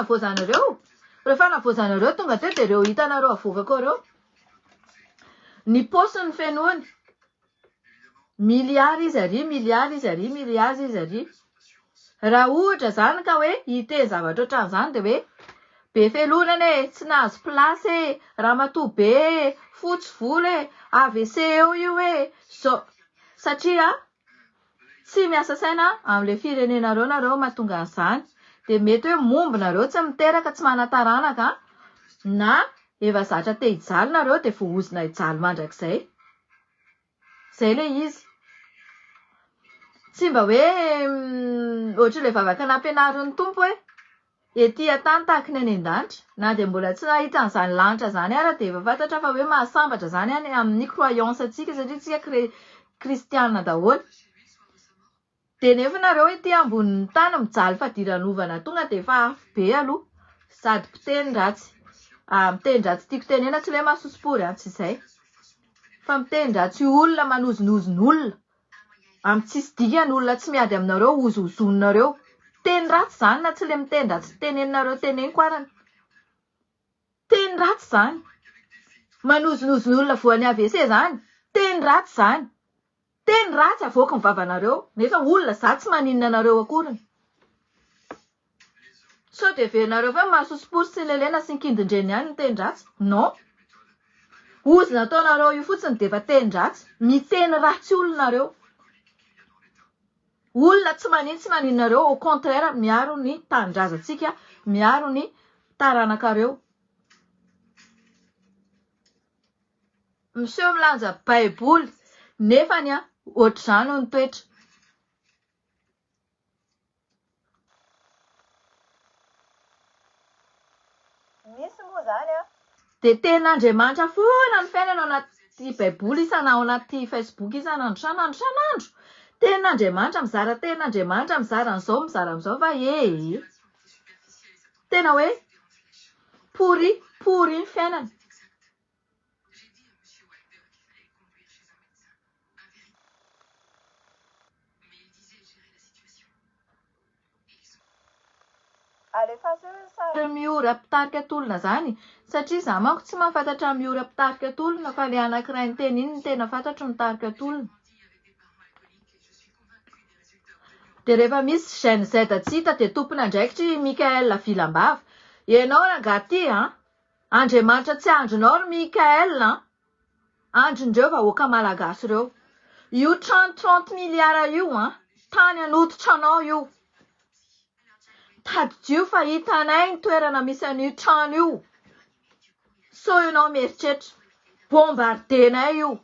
navoazanareo tonga teo de reo hitanareo avokako reo ny paosiny fenoany miliary izy ary raha ohatra zany ka hoe hiteny zavatra ohatran'izany de hoe be felonana tsy nahazo plasy ramatoa be fotsy volo AVC eo io satria tsy miasa saina amin'le firenenareo nareo mahatonga an'izany de mety hoe mombonareo tsy miteraka tsy manataranaka na efa zatra te hijaly nareo de vohozina hijaly mandrakizay zay le izy tsy mba hoe ohatra le vavaka nampianarin'ny tompo hoe ety atany tahaka ny any an-danitra na de mbola tsy nahita an'izany lanitra zany ara de efa fantatra fa hoe mahasambatra zany any amin'ny croyance atsika satria tsika kristianina daholo de nefa nareo ety ambonin'ny tany mijaly fadiran'ovana tonga de efa afo be aloha sady miteny ratsy tiako tenena tsy le mahasosopory tsy izay fa miteny ratsy olona manozonozony olona amin'ny tsisy dikany olona tsy miady aminareo ozozonareo teny ratsy zany na tsy le miteny ratsy teneninareo teneniko arany teny ratsy zany manozonozony olona voan'ny AVC zany teny ratsy avoaka ny vavanareo nefa olona za tsy maninona anareo akoriny so de verinareo fa mahasosopory sy lelena sy nkindindreny ihany ny teny ratsy non ozy nataonareo io fotsiny de efa teny ratsy miteny ratsy olonareo olona tsy maninonareo au contraire miaro ny tanindrazantsika miaro ny taranakareo miseho milanja baiboly nefany ohatr'izany no toetra misy moa zany de tenin'Andriamanitra foana ny fiainana ao anaty baiboly isanao anaty Facebook isanandro sanandro tenin'Andriamanitra mizara tenin'Andriamanitra mizara an'izao fa tena hoe pourri ny fiainana alefa sary miora mpitarika atolona zany satria za manko tsy mahafantatra miora mpitarika atolona fa le anankiray ny teny iny ny tena fantatro mitarika atolona. De rehefa misy Gen Z tsy hita de tompon'andraikitry Mikael Vilambava. Ianao rangaty Andriamanitra tsy andronao ry Mikael androndreo vahoaka malagasy reo. Io trano 30 miliara io tany anototra anao io. Taddio fa hitanay ny toerana misy an'io trano io. So ianao mieritreritra bombardenay io.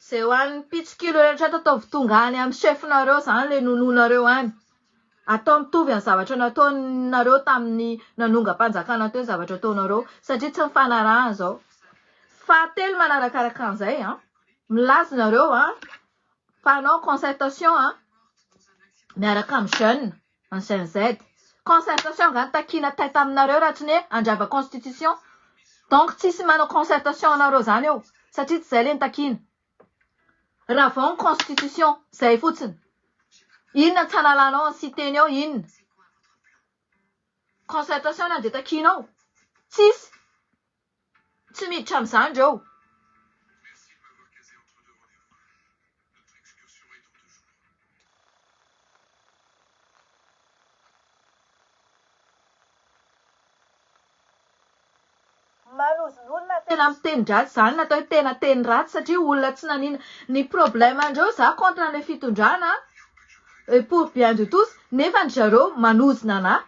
Zay ho an'ny pitsikilo rehetra ataovy tonga any amin'ny chefinareo zany le nononareo any. Atao mitovy amin'ny zavatra nataonareo tamin'ny nanonga-panjakana teo zavatra ataonareo satria tsy mifanaraha zao. Fahatelo manarakaraka an'izay milaza nareo panao concertation miaraka amin'ny jeune ny Gen Z. Concertation ngany takina tay taminareo raha tsy ny hoe andrava constitution. Donc tsisy manao concertation anareo zany eo satria tsy zay le takina. Raha vao ny constitution zay fotsiny. Inona tsy analanao ny citeny eo inona? Concertation na de takinao. Tsisy. Tsy miditra amin'izany reo. Malozon'olona tena miteny ratsy zany natao tena teny ratsy satria olona tsy nanina ny problème andreo za contre le fitondrana pour bien de tous nefa ny zareo manozona anahy.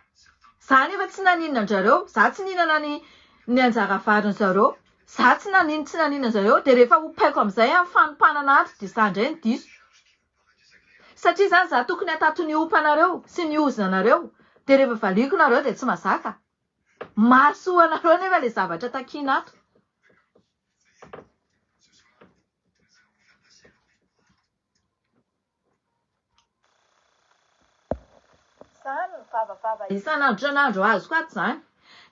Za nefa tsy nanina anjareo, za tsy ninana ny anjara variny zareo, za tsy nanina zareo de rehefa hopaiko amin'izay amin'ny fanompanana ato de za indray ny diso. Satria zany za tokony hatato ny ompanareo sy ny ozonanareo de rehefa valiko nareo de tsy mazaka. Mahasoa anareo nefa le zavatra takina ato. Zany vavavava isan'andro azoko ato zany.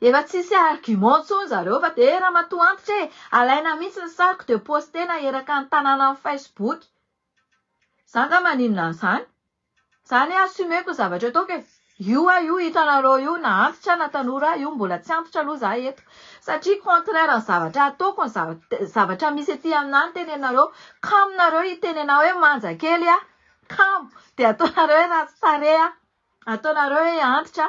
Efa tsisy argument tsony zareo fa de raha matoantitra alaina mihitsy ny sariko de postena eraka ny tanàna amin'ny Facebook. Za nga maninona an'izany. Zany assumeko zavatra ataoko io hitanareo io na antitra na tanora io mbola tsy antitra aloha za eto. Satria contraire ny zavatra ataoko ny zavatra misy ety aminany tenenareo. Kamonareo hitenenao hoe manja kely kamo de ataonareo hoe ratsy tarehy ataonareo hoe antitra.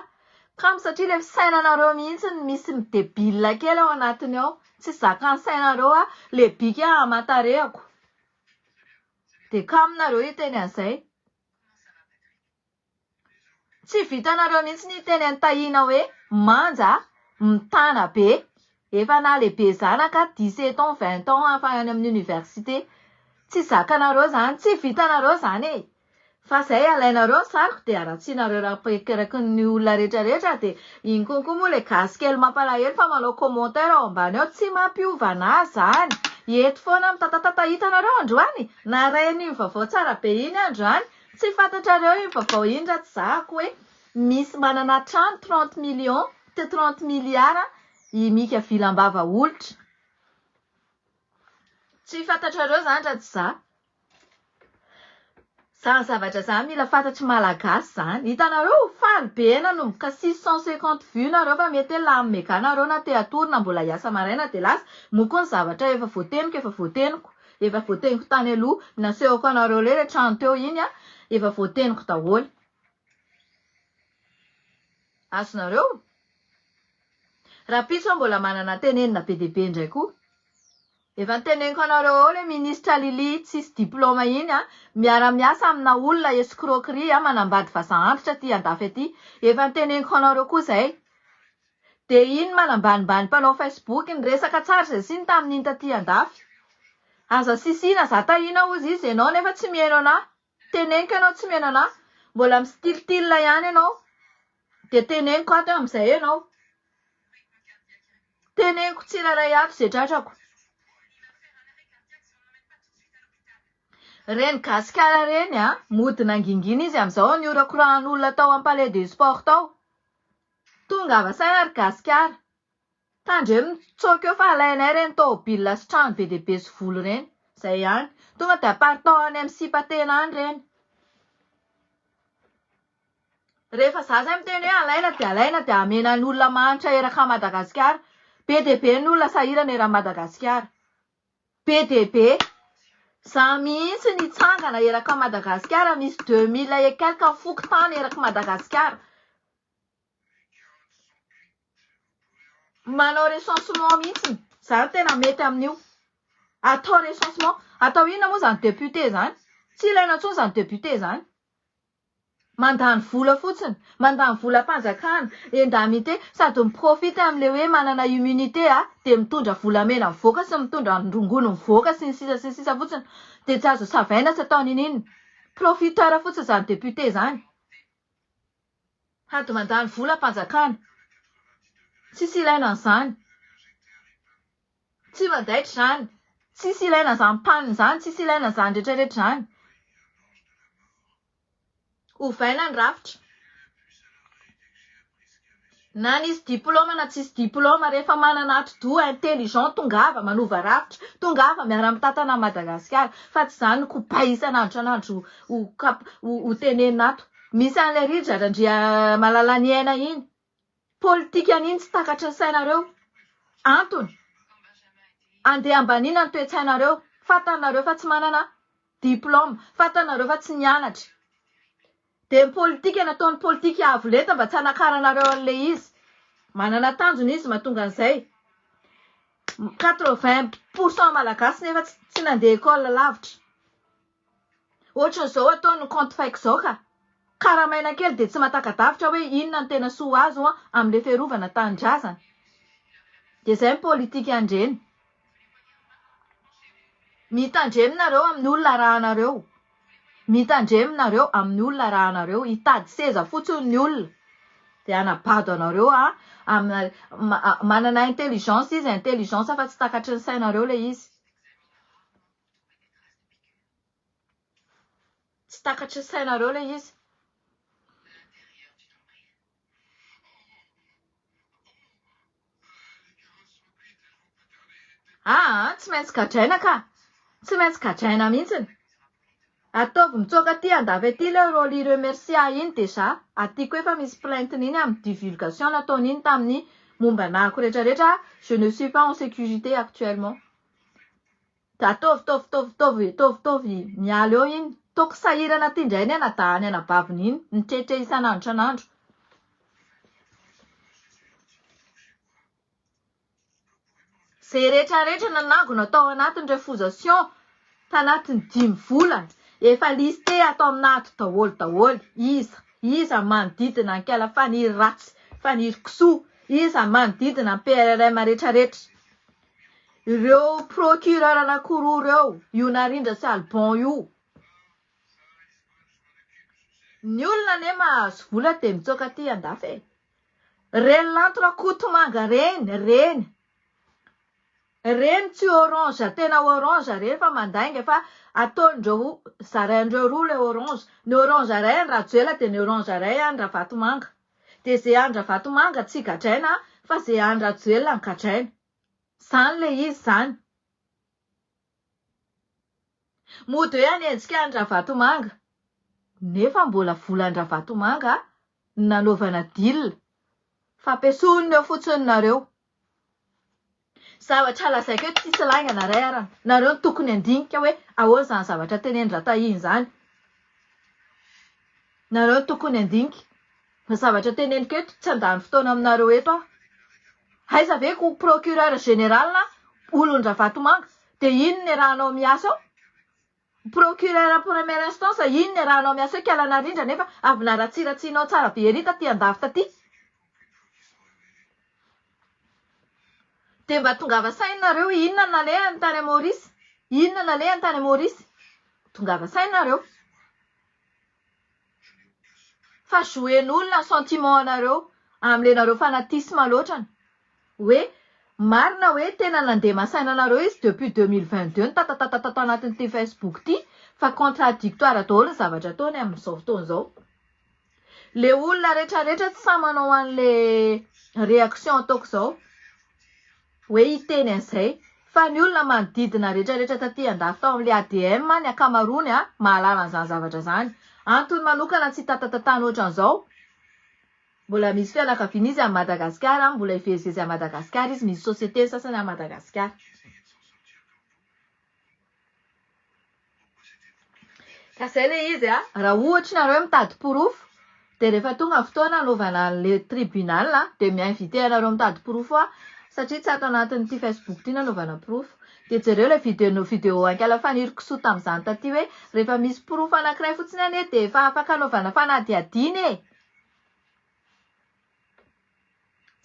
Kamo satria le fisainanareo mihitsy misy midebile kely ao anatiny ao. Tsy zakan'ny sainareo le biky amantarehako. De kamonareo hiteny an'izay. Tsy vitanareo mihitsy ny teny antahina hoe manja mitana be. Efa na lehibe zanaka 17 ans 20 ans afa any amin'ny université. Tsy zakanareo zany, tsy vitanareo zany Fa zay alainareo ny sariko de aratsianareo rapekeraky ny olona rehetrarehetra de iny konko moa le gasy kely mampalahelo fa manao commentaire ao ambany ao tsy mampiova anazy zany. Eto foana mitatatata hitanareo androany na ray an'iny vaovao tsara be iny androany tsy fantatrareo iny vaovao iny raha tsy zahako hoe misy manana trano 30 millions te 30 miliara i Mika Vilambava olitra. Tsy fantatrareo zany raha tsy zah. Zany zavatra zany mila fantatry malagasy zany. Hitanareo faly be nanomboka 650 vues nareo fa mety hoe lamy meganareo na te atory na mbola hiasa maraina de lasa moko ny zavatra efa voateniko efa voateniko tany aloha nasehoko anareo le trano teo iny efa voateniko daholo. Azonareo? Raha pitso mbola manana tenenina be dehibe indray koa. Efa niteneniko anareo ao le ministra Lili tsisy diplôma iny miara-miasa amina olona escroquerie manambady vazaha antitra aty andafy aty. Efa niteneniko anareo koa zay. De iny manambanimbany mpanao Facebook ny resaka tsara zay siny tamin'iny taty andafy. Aza sisina za tahina ozy izy ianao nefa tsy mihaino anahy. Teneniko ianao tsy mihaino anahy. Mbola mistilitila ihany ianao. De teneniko ato amin'izay ianao. Teneniko tsiraray ato zay tratrako. Reny gasikara reny mody nangingina izy amin'izao ny ora-korahan'olona tao amin'ny palais des sports tao. Tonga avasaina ry gasikara. Tandreo mitsoka eo fa alainay reny tômôbila sy trano be dehibe sy volo reny. Zay ihany. Tonga dia aparitaony amin'ny sipatena any ireny. Rehefa za zay miteny hoe alaina dia amena ny olona manitra eraka Madagasikara. Be dia be ny olona sahirana eran'i Madagasikara. Be dia be. Za mihitsy nitsangana eraka Madagasikara misy 2000 et quelque foky tany eraka Madagasikara. Manao recensement mihitsy. Za tena mety amin'io. Atao recensement. Atao inona moa zany député zany? Tsy ilaina intsony zany député zany. Mandany vola fotsiny. Mandany vola mpanjakana. Indemnité sady miprofita amin'ilay hoe manana immunité dia mitondra volamena mivoaka sy mitondra ndrongono mivoaka sy ny sisa fotsiny. Dia tsy azo savaina tsy atao ninino. Profiteur fotsiny zany député zany. Hady mandany vola mpanjakana. Tsisy ilaina an'izany. Tsy mandaitra zany. Tsisy ilaina zany mpanina zany. Tsisy ilaina zany rehetrarehetra zany. Ovaina ny rafitra. Na nisy diplôma na tsisy diplôma rehefa manana ati-doha intelligent tongava manova rafitra. Tongava miara-mitantana Madagasikara. Fa tsy zany kopa isan'andro ho tenenina ato. Misy an'ilay ridra randria malala ny aina iny. Politika an'iny tsy takatry ny sainareo. Antony. Andeha ambanina ny toe-tsainareo. Fantanareo fa tsy manana diplôma. Fantanareo fa tsy nianatra. Dia ny politika nataony politika avo lenta mba tsy hanakaranareo an'ilay izy. Manana tanjony izy mahatonga an'izay. 80% malagasy nefa tsy nandeha école lavitra. Ohatran'izao ataony compte fake izao ka. Karamaina kely dia tsy mahatakadavitra hoe inona ny tena soa azo amin'ilay fiarovana tanindrazana. Dia izay ny politika andreny. Mitandreminareo amin'ny olona rahanareo. Mitandreminareo amin'ny olona rahanareo. Hitady seza fotsiny ny olona. Dia anabado anareo manana intelligence izy. Intelligence fa tsy takatry ny sainareo ilay izy. Tsy takatry ny sainareo ilay izy. Tsy maintsy gadraina ka. Tsy maintsy gadraina mihitsiny. Ataovy mitsoka aty andavy aty ilay Rolly remercia iny déjà. Atiko efa misy plainte-n'iny amin'ny divulgation nataon'iny tamin'ny momba nako rehetrarehetra. Je ne suis pas en sécurité actuellement. Da ataovy miala eo iny. Toko sahirana aty indray ny anadahany anabaviny iny. Mitretre isan'andro isan'andro. Zay rehetrarehetra nanangona atao anatin'ny refusation tanatiny 5 volana. Efa listé atao aminato daholo. Iza manodidina ny kala faniry ratsy, faniry kisoa. Iza manodidina ny PRRM rehetrarehetra. Ireo procureur anankiroa ireo. Io Narindra sy Albon io. Ny olona ne mahazo vola dia mitsoka aty andafy. Reny lantora kotomanga reny. Reny tsy orange, tena orange reny fa mandainga fa ataondreo zaraindreo roa le orange. Ny orange ray any Rajoelina dia ny orange ray any Ravatomanga. Dia izay any Ravatomanga tsy gadraina fa izay any Rajoelina ny gadraina. Zany le izy zany. Mody hoe hanenjika any Ravatomanga. Nefa mbola volan'ny Ravatomanga nanaovana deal. Fampiasony eo fotsiny nareo. Zavatra lazaiko hoe tsisy laingana ray arana. Nareo tokony andinika hoe ahoana izany zavatra teneny Ratahiny zany. Nareo tokony andinika. Zavatra teneniko eto tsy andany fotoana aminareo eto aho. Aiza ve ko procureur général na olon Ravatomanga dia ino ny rahanao miasa ao? Procureur première instance ino ny rahanao miasa ao? Kala Narindra nefa avy naratsiratsianao tsara be ery taty andafy taty. Dia mba tongava sainareo inona nalehany tany Maurice? Inona nalehany tany Maurice? Tongava sainareo. Fa jouen'olona sentiment anareo amin'ilay nareo fanatisme loatrany. Hoe marina hoe tena nandeha masaina anareo izy depuis 2022 tatatata anatin'ity Facebook ity fa contradictoire daholo ny zavatra ataony amin'izao fotoana izao. Le olona rehetrarehetra tsy samy manao an'ilay réaction ataoko izao. Hoe hiteny an'izay Fa ny olona manodidina rehetrarehetra taty andafy tao amin'ilay ADM ny akamarony mahalala an'izany zavatra zany. Antony manokana tsy tatatatany ohatran'izao. Mbola misy fianakaviana izy à Madagasikara, mbola ivezivezy à Madagasikara izy, misy société sasany à Madagasikara. Ka zay le izy raha ohatra nareo mitady porofo, de rehefa tonga fotoana anaovana le tribunal de mi-invité anareo mitady porofo satria tsy ato anatin'ity Facebook ity nanaovana porofo. De jereo le vidéo ankalafaniriko soa tamin'izany taty hoe rehefa misy porofo anankiray fotsiny ane de efa afaka anaovana fanadihadiny e.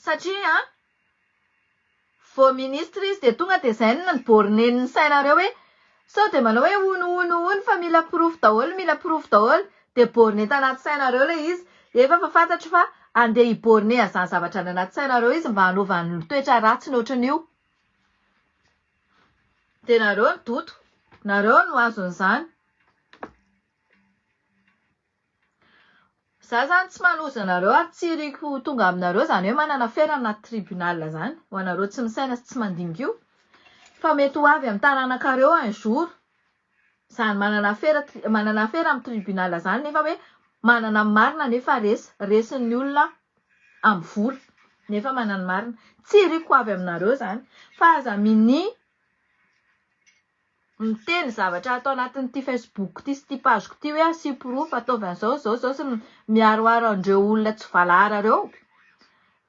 Satria vao ministra izy de tonga de zay ny bornen'ny sainareo hoe sao de manao hoe ono fa mila porofo daholo de borne tanaty sainareo le izy efa fa fantatro fa andeha hiborne azany zavatra ny anaty sainareo izy mba hanaovany toetra ratsy ny ohatran'io. De nareo ny toto, nareo no azon'izany. Za zany tsy manoza anareo tsy riko tonga aminareo zany hoe manana fera anaty tribunal zany ho anareo tsy misaina sy tsy mandinga io. Fa mety ho avy amin'ny taranankareo un jour zany manana fera amin'ny tribunal zany nefa hoe manana marina nefa resin'ny olona amin'ny vola nefa manana marina. Tsy riko avy aminareo zany fa aza miteny zavatra atao anatin'ity Facebook ty sy ty pageko ty hoe asy porofo ataovy an'izao sy miaroaro andreo olona tsy valarareo.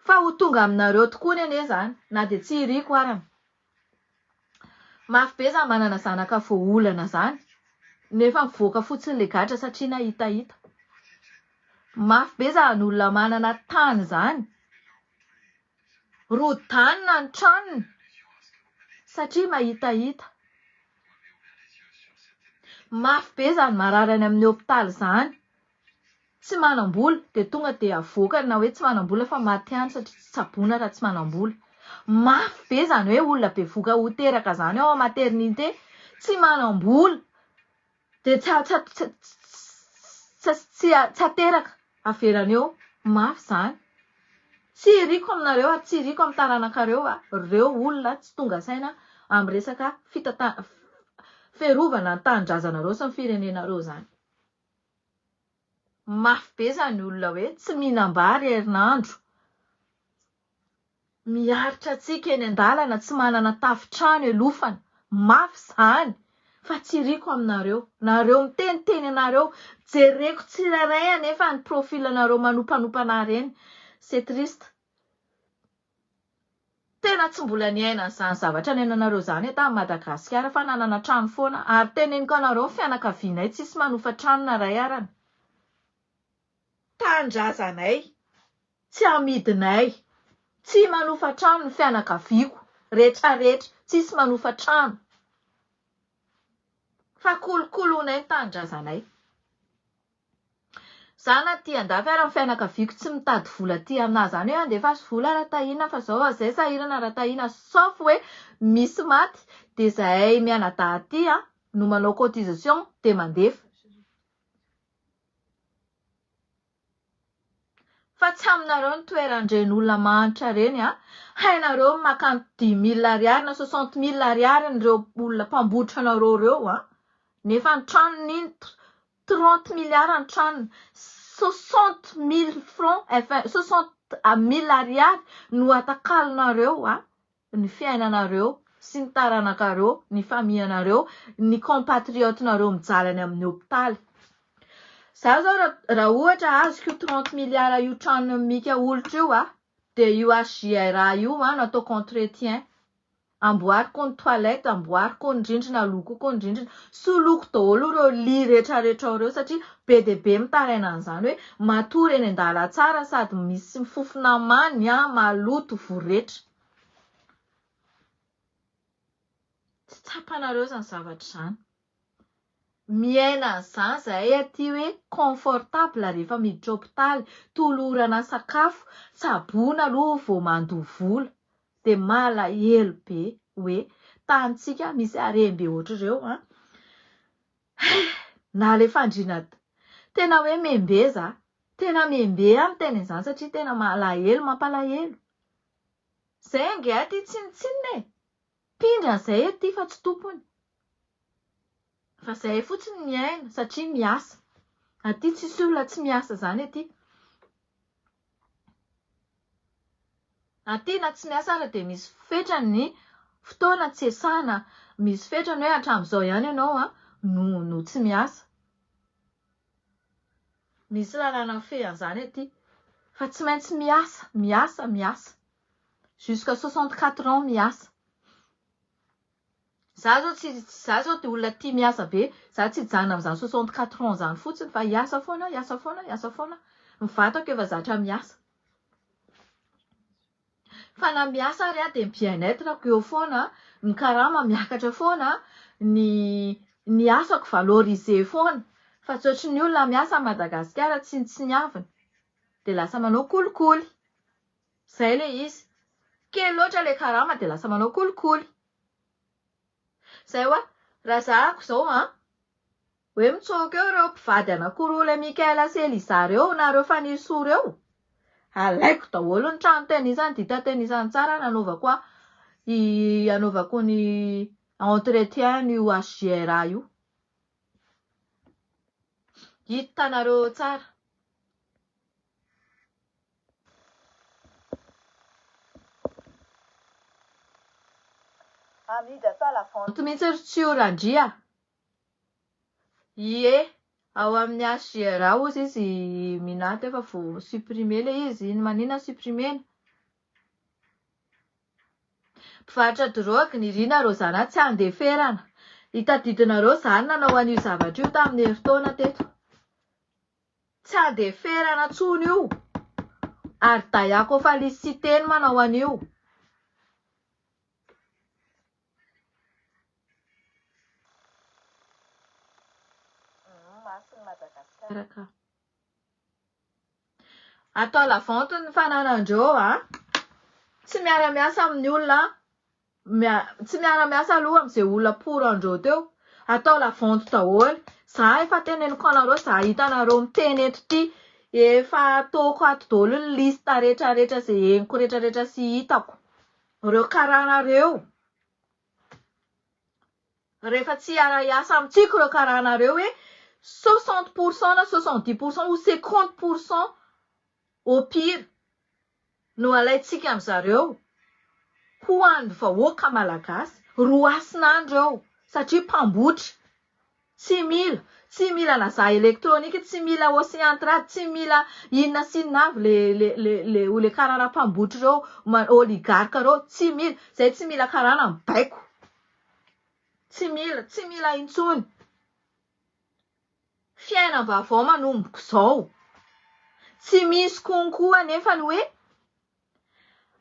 Fa ho tonga aminareo tokoa ny ane zany na de tsy riko arany. Mafy be za manana zanaka voaolana zany nefa mivoaka fotsiny le gadra satria nahitahita. Mafy be za ny olona manana tany zany. Rodanina ny tranony satria mahitahita. Mafy be zany mararany amin'ny hôpitaly zany. Tsy manam-bola de tonga de avoaka na hoe tsy manam-bola fa maty any satria tsy tsabona raha tsy manam-bola. Mafy be zany hoe olona be voka ho teraka zany ao maternité tsy manam-bola de tsy ateraka averany eo. Mafy zany. Tsy riko aminareo tsy riko amin'ny taranankareo reo olona tsy tonga saina amin'ny resaka ferovana ny tanindrazanareo sy ny firenenareo zany. Mafy be zany olona hoe tsy mihinam-bary herinandro. Miaritra atsika eny an-dalana tsy manana tafitrano elofana. Mafy zany. Fa tsy riko aminareo. Nareo miteniteny anareo jereko tsirairay anefa ny profilanareo manompanompa reny. C'est triste. Tena tsy mbola niaina zany zavatra niainanareo zany eto Madagasikara fa nanana trano foana ary teneniko anareo fianakavianay tsisy manofa trano na ray arany. Tanindrazanay, tsy amidinay, tsy manofa trano ny fianakaviako, rehetrarehetra, tsisy manofa trano. Fa kolokoloanay tanindrazanay. Zana ty andafy ary ny fianakaviako tsy mitady vola ty amina zany hoe andefa sy vola raha tahina fa zao zay sahirana raha tahina sauf hoe misy maty de zahay mianadahy ty no manao cotisation de mandefa. Fa tsy aminareo ny toerandreny olona manitra reny hainareo makany 10 000 ariary na 60 000 ariary nireo olona mpambotra anareo reo nefa ny tranony 30 milliards ny tranony 60 000 francs 60 000 ariary no atakalinareo ny fiainanareo sy ny taranankareo ny famianareo ny compatriotenareo mijalany amin'ny hôpitaly. Za zao raha ohatra azoko 30 milliards io tranony mika olitra io de io HJRA io natao entretien. Amboariko ny toilette, amboariko ny rindrina, lokoko ny rindrina, soloko daholo reo li rehetrarehetra reo satria be de be mitaraina an'izany hoe matory eny an-dala tsara sady misy fofona many maloto voretra. Tsy tsapanareo zany zavatra zany. Miaina an'izany zahay aty hoe confortable rehefa miditra hôpitaly, tolorana sakafo, sabona aloha vao mandoha vola. De malahelo be hoe tanitsika misy arembe ohatr'ireo na le fandriana tena hoe membeza tena membe amin'ny teny izany satria tena malahelo mampalahelo. Zay ange aty tsinitsinina mpindra an'izay ety fa tsy tompony. Fa izay fotsiny ny aina satria miasa. Aty tsisy olona tsy miasa zany aty. Aty na tsy miasa ara dia misy fetrany ny fotoana tsy esana. Misy fetrany hoe hatramin'izao ihany ianao no tsy miasa. Misy lalàna fean'izany aty. Fa tsy maintsy miasa. Jusqu'à 64 ans miasa. Za zao dia olona tia miasa be. Za tsy hijanona amin'izany 64 ans zany fotsiny fa hiasa foana. Ny vatako efa zatra miasa. Fa na miasa ary dia bien-être-ko eo foana. Ny karama miakatra foana. Ny asako valoriser foana. Fa tsy ohatry ny olona miasa Madagasikara tsy niavina. Dia lasa manao kolikoly. Zay ilay izy. Kely loatra ilay karama dia lasa manao kolikoly. Zay hoa, raha zahako izao hoe mitsoaka eo ireo mpivady anankiroa ilay Mikaela sy Eliza ireo na ireo Fanisoa ireo. Alaiko daholo ny trano tehirizany, dita tehirizany tsara, anaovako ny entretien io HGRA io. Hitanareo tsara. Amidy atao la vente mihitsy tsy orandria. Ie, ao amin'ny HGRA ozy izy minaty efa vo supprimer le izy. Manina supprimer. Mpivarotra drogue ny rinareo zana tsy andeferana. Hitadidinareo zany nanao an'io zavatra io tamin'ny herintaona teto. Tsy andeferana tsony io. Ary Dayako Felicité manao an'io. Atao la vente ny fananandreo tsy miara-miasa amin'ny olona. Tsy miara-miasa aloha amin'izay olona porandreo teo. Atao la vente daholo. Za efa teneniko anareo, za hitanareo miteny eto ity. Efa ataoko ato daholo ny lista rehetrarehetra izay henoko rehetrarehetra sy hitako. Ireo karanareo. Rehefa tsy hiara-iasa amintsika ireo karanareo hoe 60% na 70% ou 50% au pire no alaitsika amin'izareo ho an'ny vahoaka malagasy. Roasinandro eo satria mpambotra. Tsy mila naza elektronika, tsy mila osiantrady, tsy mila inona sy inona avy le karana mpambotra reo, oligarka reo, tsy mila. Zay tsy mila karana mibaiko. Tsy mila intsony. Fiainam-baovao manomboko izao. Tsy misy konkoa nefa ny hoe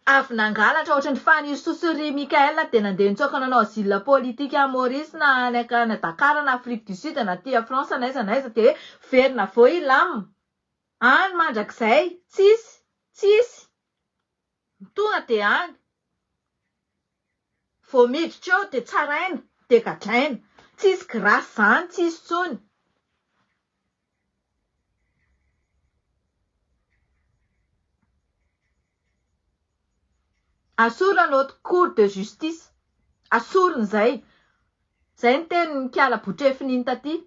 avy nangalatra ohatran'ny Fanisoa sy Mikaela dia nandeha nitsoaka nanao asile politika à Maurice na Dakar na Afrique du Sud na aty France n'aiza dia hoe verina vao ilamina. Any mandrakizay. Tsisy. Tonga dia any. Vao miditra eo dia tsaraina dia gadraina. Tsisy grâce zany, tsisy tsony. Asorina notre cour de justice. Asorina izay. Zay ny teny Mikiala Boutrefininy taty.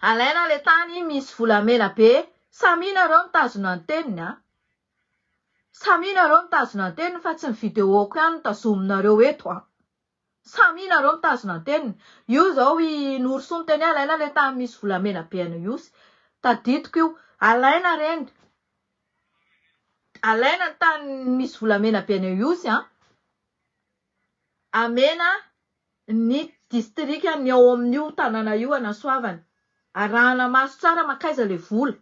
Alaina le tany misy volamena be. Saminareo mitazona ny teniny Saminareo mitazona ny teniny fa tsy ny videoko ihany tazominareo eto Saminareo mitazona ny teniny. Io zao Norso miteny alaina le tany misy volamena be any io. Tadidiko io. Alaina reny. Alaina ny tany misy volamena be any io amena ny distrikany ao amin'io tanàna io Anasoavana. Arahana maso tsara makaiza le vola.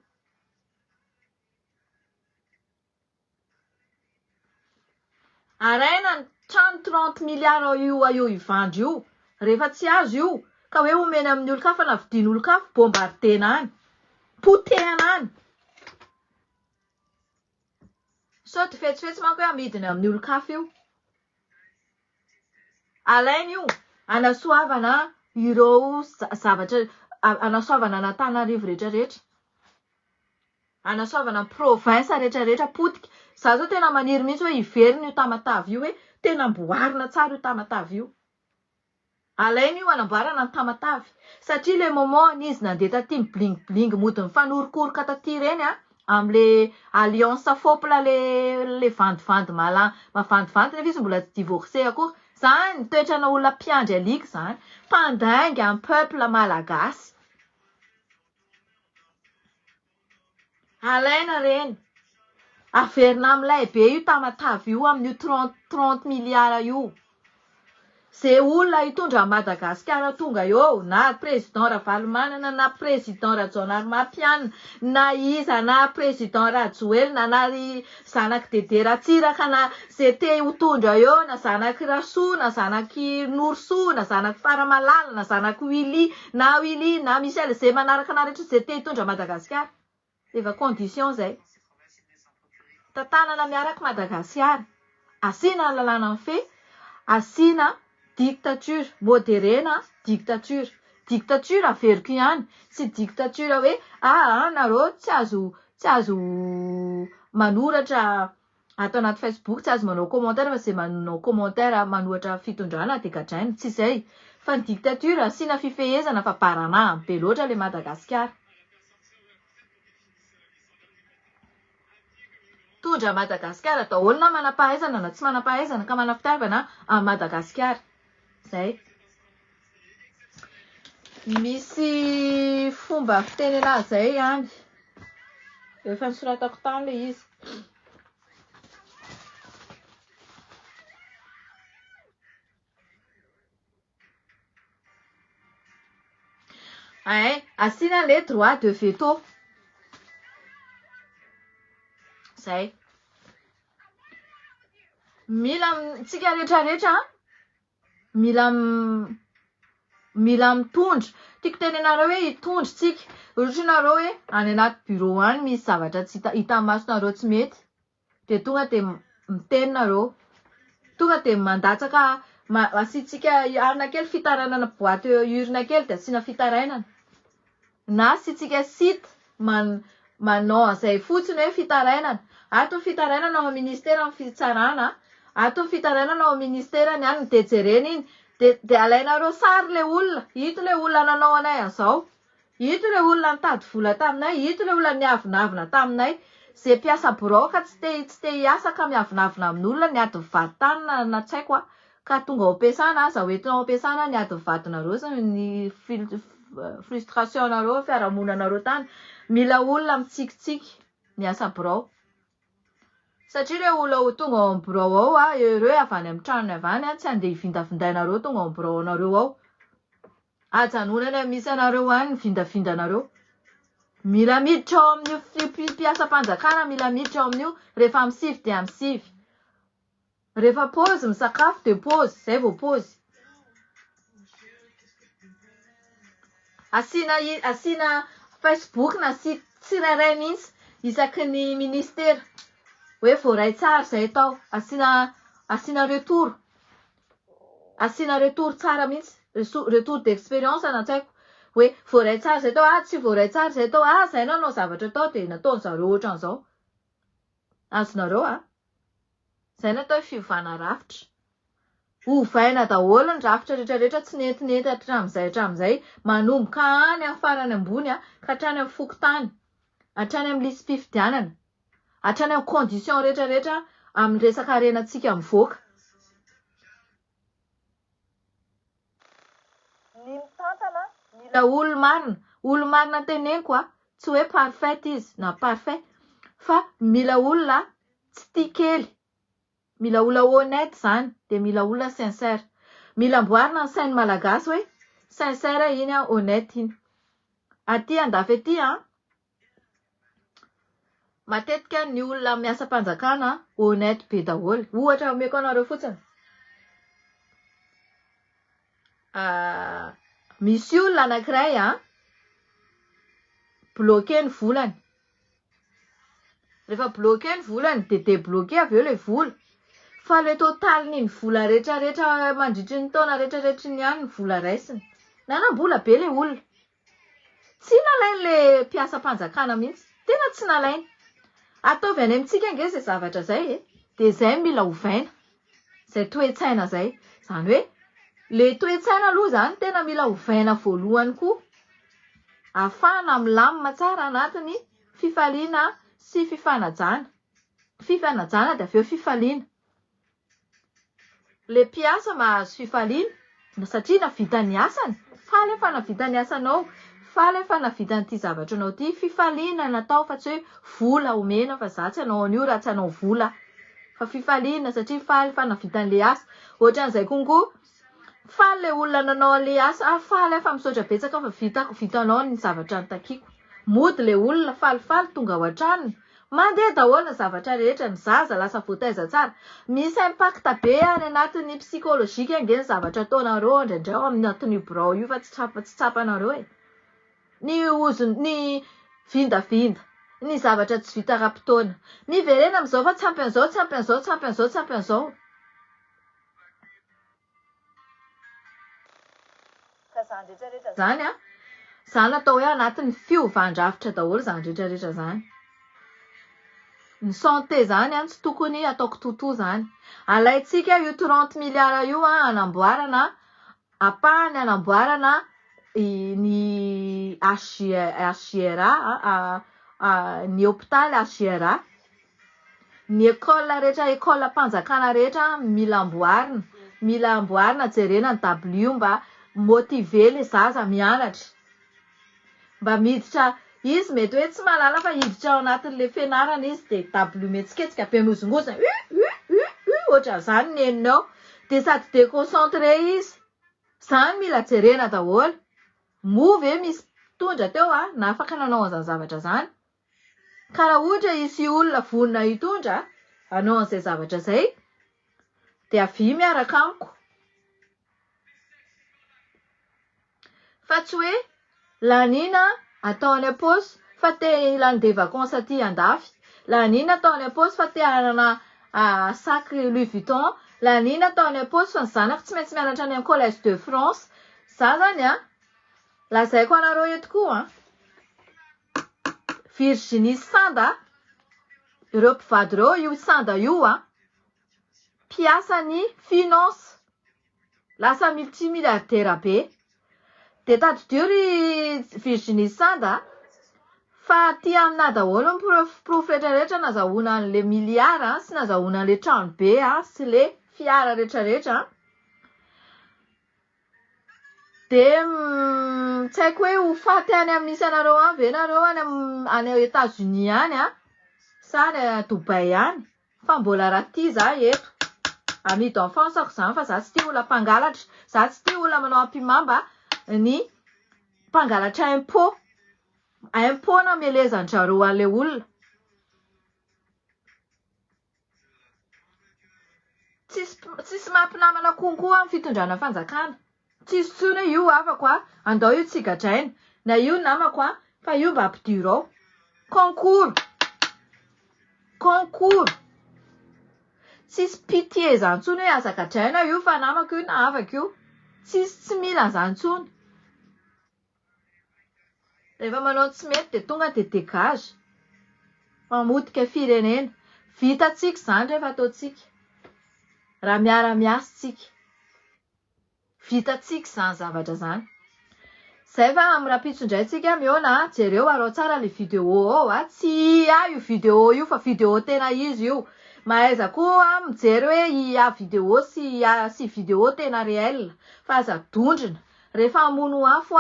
Araina ny trano 30 milliards io ivandro io. Rehefa tsy azo io ka hoe omena amin'ny olon-kafa na vidian'ny olon-kafa, bombardena any. Potehana any. Sao dia fetsifetsy manko hoe amidiny amin'ny olon-kafa io. Alaina io. Anasoavana ireo zavatra. Anasoavana Antananarivo rehetrarehetra. Anasoavana province rehetrarehetra potika. Za zao tena maniry mihitsy hoe hiverina io Tamatavy io hoe tena amboarina tsara io Tamatavy io. Alaina io anamboarana ny Tamatavy. Satria le moment izy nandeha taty mibling mody mifanorokoroka taty reny am'le alliance fopla le vandivandy mavandivandy nefa izy mbola tsy divorcé akory. Zany toetrana olona mpiandry alika zany. Mpandainga amin'ny peuple malagasy. Alaina reny. Averina am'ilay be io Tamatavy io amin'io 30 milliards io. Ze olona hitondra Madagasikara tonga eo, na président Ravalomanana, na président Rajaonarimampianina, na iza, na président Rajoelina, na zanaky Dede Ratsiraka, na ze te hitondra eo, na zanaky Rasoa, na zanaky Norosoa, na zanaky Faramalala, na zanaky Willy, na Michel, ze manaraka rehetra ze te hitondra Madagasikara. Efa condition zay. Tantanana miaraka Madagasikara. Asina lalàna ny fe, asina dictature modérena, dictature. Dictature averiko ihany, tsy dictature hoe nareo tsy azo manoratra ato anaty Facebook, tsy azo manao commentaire fa ze manao commentaire manohatra fitondrana de gadraina, tsy zay. Fa ny dictature asina fifehezana fa barana be loatra le Madagasikara. Tondra Madagasikara daholo na manam-pahaizana na tsy manam-pahaizana ka manam-pitiavana a Madagasikara. Zay. Misy fomba fitenena zay ihany. Efa nisoratako tany le izy. Asina le droit de veto. Zay. Mila tsika rehetrarehetra mila mitondra. Tiako tenenareo hoe hitondra tsika. Ohatra nareo hoe any anaty bureau any misy zavatra tsy hita masonareo tsy mety. De tonga de mitenareo. Tonga de mandatsaka asitsika arina kely fitarainana boîte urne kely de asina fitarainana. Na asitsika site manao an'izay fotsiny hoe fitarainana. Ato fitarainana ao ministera amin'ny fitsarana. Ato fitarainana ao ministera ny any de jerena iny. De alainareo sary le olona. Hito le olona nanao anay an'izao. Hito le olona nitady vola taminay. Hito le olona niavinavina taminay. Ze mpiasa broka tsy te hiasa ka miavinavina amin'olona niady mivady tany na tsy haiko ka tonga ao am-piasana aza hoentina ao am-piasana niady mivadinareo zany ny frustration nareo fiarahamonanareo tany. Mila olona mitsikitsiky miasa birao. Satria le olona tonga ao amin'ny birao ao ireo avy any amin'ny tranony avy any tsy andeha hivindavindainareo tonga ao amin'ny birao anareo ao. Ajanonany misy anareo any ny vindavindanareo. Mila miditra ao amin'io mpiasa-panjakana, mila miditra ao amin'io rehefa misivy de misivy. Rehefa pause misakafo de pause, zay vao pause. Asina Facebook na tsirairay mihitsy isaky ny ministera. Hoe voaray tsara zay tao. Asina retour. Asina retour tsara mihitsy. Retour d'expérience na tsy haiko. Hoe voaray tsara zay tao, tsy voaray tsara zay tao, zay nanao zavatra tao de nataon'zareo ohatran'izao. Azonareo Zay natao fivana rafitra. Ovaina daholo ny rafitra rehetrarehetra tsy nentinenty hatramin'izay manomboka any amin'ny farany ambony ka hatrany amin'ny fokontany. Hatrany amin'ny lisy mpifidianana. Hatrany amin'ny condition rehetrarehetra amin'ny resaka arenantsika mivoaka. Ny mitantana mila olo-marina. Olo-marina teneniko tsy hoe parfait izy na parfait fa mila olona tsy tia kely. Mila olona honnête zany de mila olona sincère. Mila amboarina ny sainy malagasy hoe sincère iny honnête iny. Aty andafy aty matetika ny olona miasa mpanjakana honnête be daholo. Ohatra omeko anareo fotsiny. Misy olona anankiray bloqué ny volany. Rehefa bloqué ny volany de débloqué avy eo le vola. Fa le totalin'ny vola rehetrarehetra mandritry ny taona rehetrarehetra ny any ny vola raisiny. Nanam-bola be le olona. Tsy nalainy le mpiasa mpanjakana mihitsy. Tena tsy nalainy. Ataovy any amintsika ange zay zavatra zay de zay mila ovaina. Zay toe-tsaina zay. Zany hoe, le toe-tsaina aloha zany tena mila ovaina voalohany koa. Ahafahana milamina tsara anatiny fifaliana sy fifanajana. Fifanajana dia aveo fifaliana. Le mpiasa mahazo fifaliana satria navita ny asany. Faly efa navita ny asanao. Faly efa navita n'ity zavatra anao ty. Fifaliana natao fa tsy hoe vola omena fa za tsy anao an'io raha tsy anao vola. Fa fifaliana satria faly efa navita n'le asa. Ohatran'izay konko, faly le olona nanao an'le asa. Faly efa misaotra betsaka fa vitanao ny zavatra notakiako. Mody le olona falifaly tonga ao an-tranony. Mandeha daholo ny zavatra rehetra, ny zaza lasa voataiza tsara. Misy impact be any anatin'ny psikolojika ange ny zavatra ataonareo indraindray ao anatin'ny birao io fa tsy tsapanareo e. Ny vindavinda, ny zavatra tsy vita ra-potoana. Miverena amin'izao fa tsy ampy an'izao, tsy ampy an'izao, tsy ampy an'izao, tsy ampy an'izao. Ka zany rehetrarehetra zany a, zany atao hoe anatin'ny fiovandrafitra daholo zany rehetrarehetra zany. Ny santé zany tsy tokony ataoko totoa zany. Alaitsika io 30 miliara io anamboarana, apahany anamboarana ny HGRA, ny hôpitaly HGRA, ny école rehetra, école mpanjakana rehetra mila amboarina jerena ny W mba motiver le zaza mianatra. Mba miditra izy mety hoe tsy malala fa hiditra ao anatin'le fianarana izy de W metsiketsika be mozongozona. Ohatran'izany ny heninao. De sady déconcentré izy. Zany mila jerena daholo. Moa ve misy tondra teo na afaka nanao an'izany zavatra zany. Ka raha ohatra isy olona vonona hitondra hanao an'izay zavatra zay, de avy miaraka amiko. Fa tsy hoe lanina atao any am-paosy fa te ilany des vacances aty andafy. Lanina atao any am-paosy fa te hanana sac Louis Vuitton. Lanina atao any am-paosy fa ny zanako tsy maintsy mianatra any amin'ny Collège de France. Za zany lazaiko anareo eto koa Virginie Sanda, ireo mpivady ireo io Sanda io mpiasany finance, lasa multimilliardaire be. De tadidio ry Virginie Sanda fa tia amina daholo ny profo rehetrarehetra nazahoana an'le miliara sy nazahoana an'le trano be sy le fiara rehetrarehetra. De tsy haiko hoe ho faty any amin'ny misy anareo any ve nareo any États-Unis any sa any Dubai any. Fa mbola raha tia za eto. Ami d'enfance zany fa za tsy tia olona mpangalatra. Za tsy tia olona manao ampimamba ny mpangalatra impôt. Impôt na melezan-jareo an'le olona. Tsisy mampinamana konkoa amin'ny fitondrana fanjakana. Tsisy tsony io afako andao io tsy gadraina. Na io namako fa io mba ampidiro ao. Concours. Tsisy pitié zany tsony hoe aza gadraina io fa namako io na afaka io. Tsy mila zany tsony. Rehefa manao tsy mety de tonga de dégage. Mamotika firenena. Vitatsika zany rehefa ataotsika. Raha miara-miasa tsika. Vitatsika zany zavatra zany. Zay fa amin'ny rapitson-draitsika miona jereo arao tsara le vidéo ao tsy io vidéo io fa vidéo tena izy io. Mahaiza koa mijery hoe vidéo sy vidéo tena réel. Fa aza dondrina. Rehefa hamono afo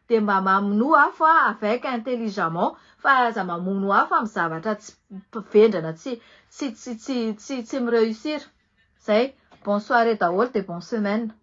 de mba mamono afo avec intelligemment fa aza mamono afo amin'ny zavatra tsy vendrana tsy mireusir. Zay, bonne soirée daholo de bonne semaine.